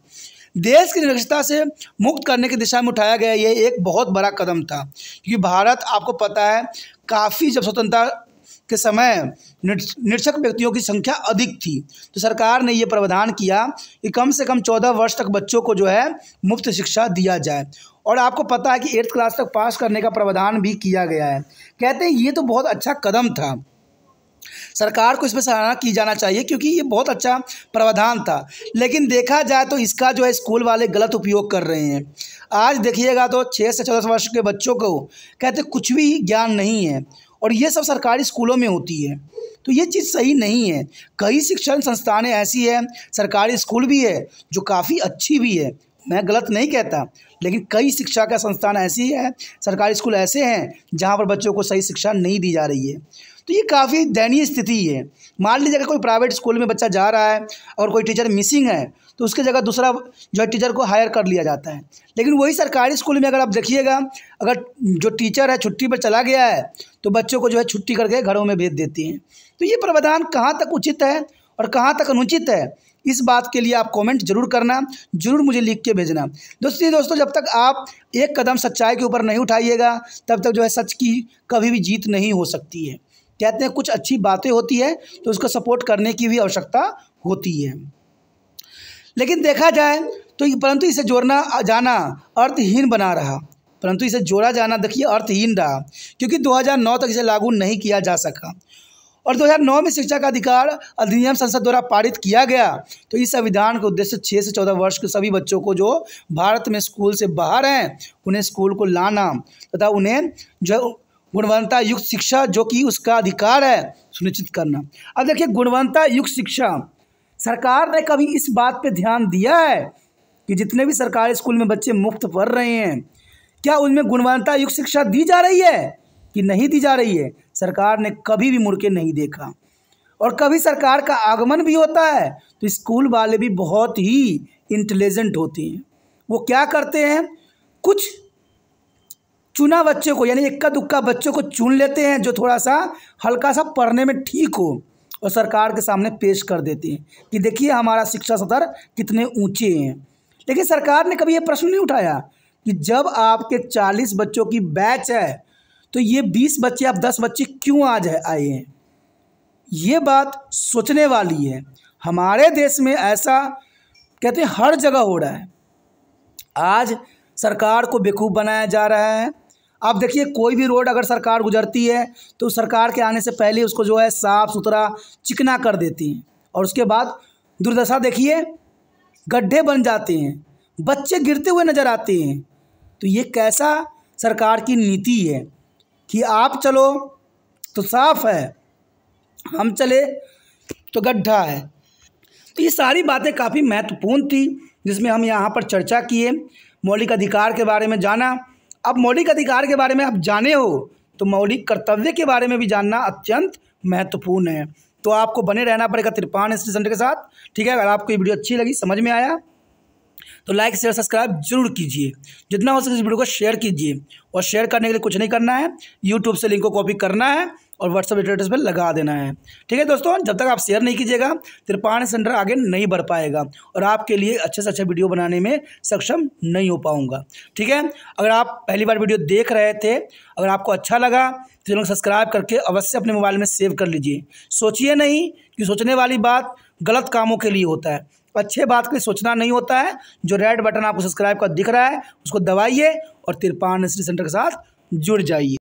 देश की निरक्षरता से मुक्त करने की दिशा में उठाया गया ये एक बहुत बड़ा कदम था, क्योंकि भारत आपको पता है काफ़ी जब स्वतंत्रता के समय निरक्षर व्यक्तियों की संख्या अधिक थी, तो सरकार ने ये प्रावधान किया कि कम से कम 14 वर्ष तक बच्चों को जो है मुफ्त शिक्षा दिया जाए। और आपको पता है कि 8th क्लास तक पास करने का प्रावधान भी किया गया है। कहते हैं ये तो बहुत अच्छा कदम था, सरकार को इसमें सराहना की जाना चाहिए क्योंकि ये बहुत अच्छा प्रावधान था। लेकिन देखा जाए तो इसका जो है स्कूल वाले गलत उपयोग कर रहे हैं। आज देखिएगा तो 6 से 14 वर्ष के बच्चों को कहते कुछ भी ज्ञान नहीं है और ये सब सरकारी स्कूलों में होती है, तो ये चीज़ सही नहीं है। कई शिक्षण संस्थानें ऐसी हैं, सरकारी स्कूल भी है जो काफ़ी अच्छी भी है, मैं गलत नहीं कहता, लेकिन कई शिक्षा का संस्थान ऐसी है, सरकारी स्कूल ऐसे हैं जहाँ पर बच्चों को सही शिक्षा नहीं दी जा रही है। तो ये काफ़ी दयनीय स्थिति है। मान लीजिए अगर कोई प्राइवेट स्कूल में बच्चा जा रहा है और कोई टीचर मिसिंग है तो उसकी जगह दूसरा जो है टीचर को हायर कर लिया जाता है। लेकिन वही सरकारी स्कूल में अगर आप देखिएगा, अगर जो टीचर है छुट्टी पर चला गया है तो बच्चों को जो है छुट्टी करके घरों में भेज देती हैं। तो ये प्रावधान कहाँ तक उचित है और कहाँ तक अनुचित है, इस बात के लिए आप कमेंट जरूर करना, जरूर मुझे लिख के भेजना। दोस्तों जब तक आप एक कदम सच्चाई के ऊपर नहीं उठाइएगा तब तक जो है सच की कभी भी जीत नहीं हो सकती है। कहते हैं कुछ अच्छी बातें होती है तो उसको सपोर्ट करने की भी आवश्यकता होती है। लेकिन देखा जाए तो परंतु इसे जोड़ना जाना अर्थहीन बना रहा, परंतु इसे जोड़ा जाना देखिए अर्थहीन रहा, क्योंकि 2009 तक इसे लागू नहीं किया जा सका। और 2009 में शिक्षा का अधिकार अधिनियम संसद द्वारा पारित किया गया। तो इस संविधान के उद्देश्य 6 से 14 वर्ष के सभी बच्चों को जो भारत में स्कूल से बाहर हैं उन्हें स्कूल को लाना तथा उन्हें जो गुणवत्ता युक्त शिक्षा जो कि उसका अधिकार है सुनिश्चित करना। अब देखिए, गुणवत्ता युक्त शिक्षा, सरकार ने कभी इस बात पे ध्यान दिया है कि जितने भी सरकारी स्कूल में बच्चे मुफ्त पढ़ रहे हैं क्या उनमें गुणवत्ता युक्त शिक्षा दी जा रही है कि नहीं दी जा रही है? सरकार ने कभी भी मुड़ के नहीं देखा। और कभी सरकार का आगमन भी होता है तो स्कूल वाले भी बहुत ही इंटेलिजेंट होते हैं। वो क्या करते हैं, कुछ चुना बच्चों को यानी इक्का दुक्का बच्चों को चुन लेते हैं जो थोड़ा सा हल्का सा पढ़ने में ठीक हो और सरकार के सामने पेश कर देते हैं कि देखिए हमारा शिक्षा स्तर कितने ऊंचे हैं। लेकिन सरकार ने कभी ये प्रश्न नहीं उठाया कि जब आपके 40 बच्चों की बैच है तो ये 20 बच्चे आप 10 बच्चे क्यों आज आए हैं। ये बात सोचने वाली है। हमारे देश में ऐसा कहते हैं हर जगह हो रहा है। आज सरकार को बेवकूफ़ बनाया जा रहा है। आप देखिए, कोई भी रोड अगर सरकार गुजरती है तो सरकार के आने से पहले उसको जो है साफ़ सुथरा चिकना कर देती है और उसके बाद दुर्दशा देखिए, गड्ढे बन जाते हैं, बच्चे गिरते हुए नज़र आते हैं। तो ये कैसा सरकार की नीति है कि आप चलो तो साफ़ है, हम चले तो गड्ढा है। तो ये सारी बातें काफ़ी महत्वपूर्ण थी जिसमें हम यहाँ पर चर्चा किए, मौलिक अधिकार के बारे में जाना। अब मौलिक अधिकार के बारे में आप जाने हो तो मौलिक कर्तव्य के बारे में भी जानना अत्यंत महत्वपूर्ण है। तो आपको बने रहना पड़ेगा तिरपान स्टडी सेंटर के साथ, ठीक है। अगर आपको ये वीडियो अच्छी लगी, समझ में आया, तो लाइक शेयर सब्सक्राइब जरूर कीजिए। जितना हो सके इस वीडियो को शेयर कीजिए, और शेयर करने के लिए कुछ नहीं करना है, यूट्यूब से लिंक को कॉपी करना है और व्हाट्सएप स्टेटस पर लगा देना है, ठीक है दोस्तों। जब तक आप शेयर नहीं कीजिएगा तिरपान सेंटर आगे नहीं बढ़ पाएगा और आपके लिए अच्छे से अच्छे वीडियो बनाने में सक्षम नहीं हो पाऊंगा, ठीक है। अगर आप पहली बार वीडियो देख रहे थे, अगर आपको अच्छा लगा तो चैनल को सब्सक्राइब करके अवश्य अपने मोबाइल में सेव कर लीजिए। सोचिए नहीं कि सोचने वाली बात गलत कामों के लिए होता है, अच्छे बात के लिए सोचना नहीं होता है। जो रेड बटन आपको सब्सक्राइब का दिख रहा है उसको दबाइए और तिरपान स्टडी सेंटर के साथ जुड़ जाइए।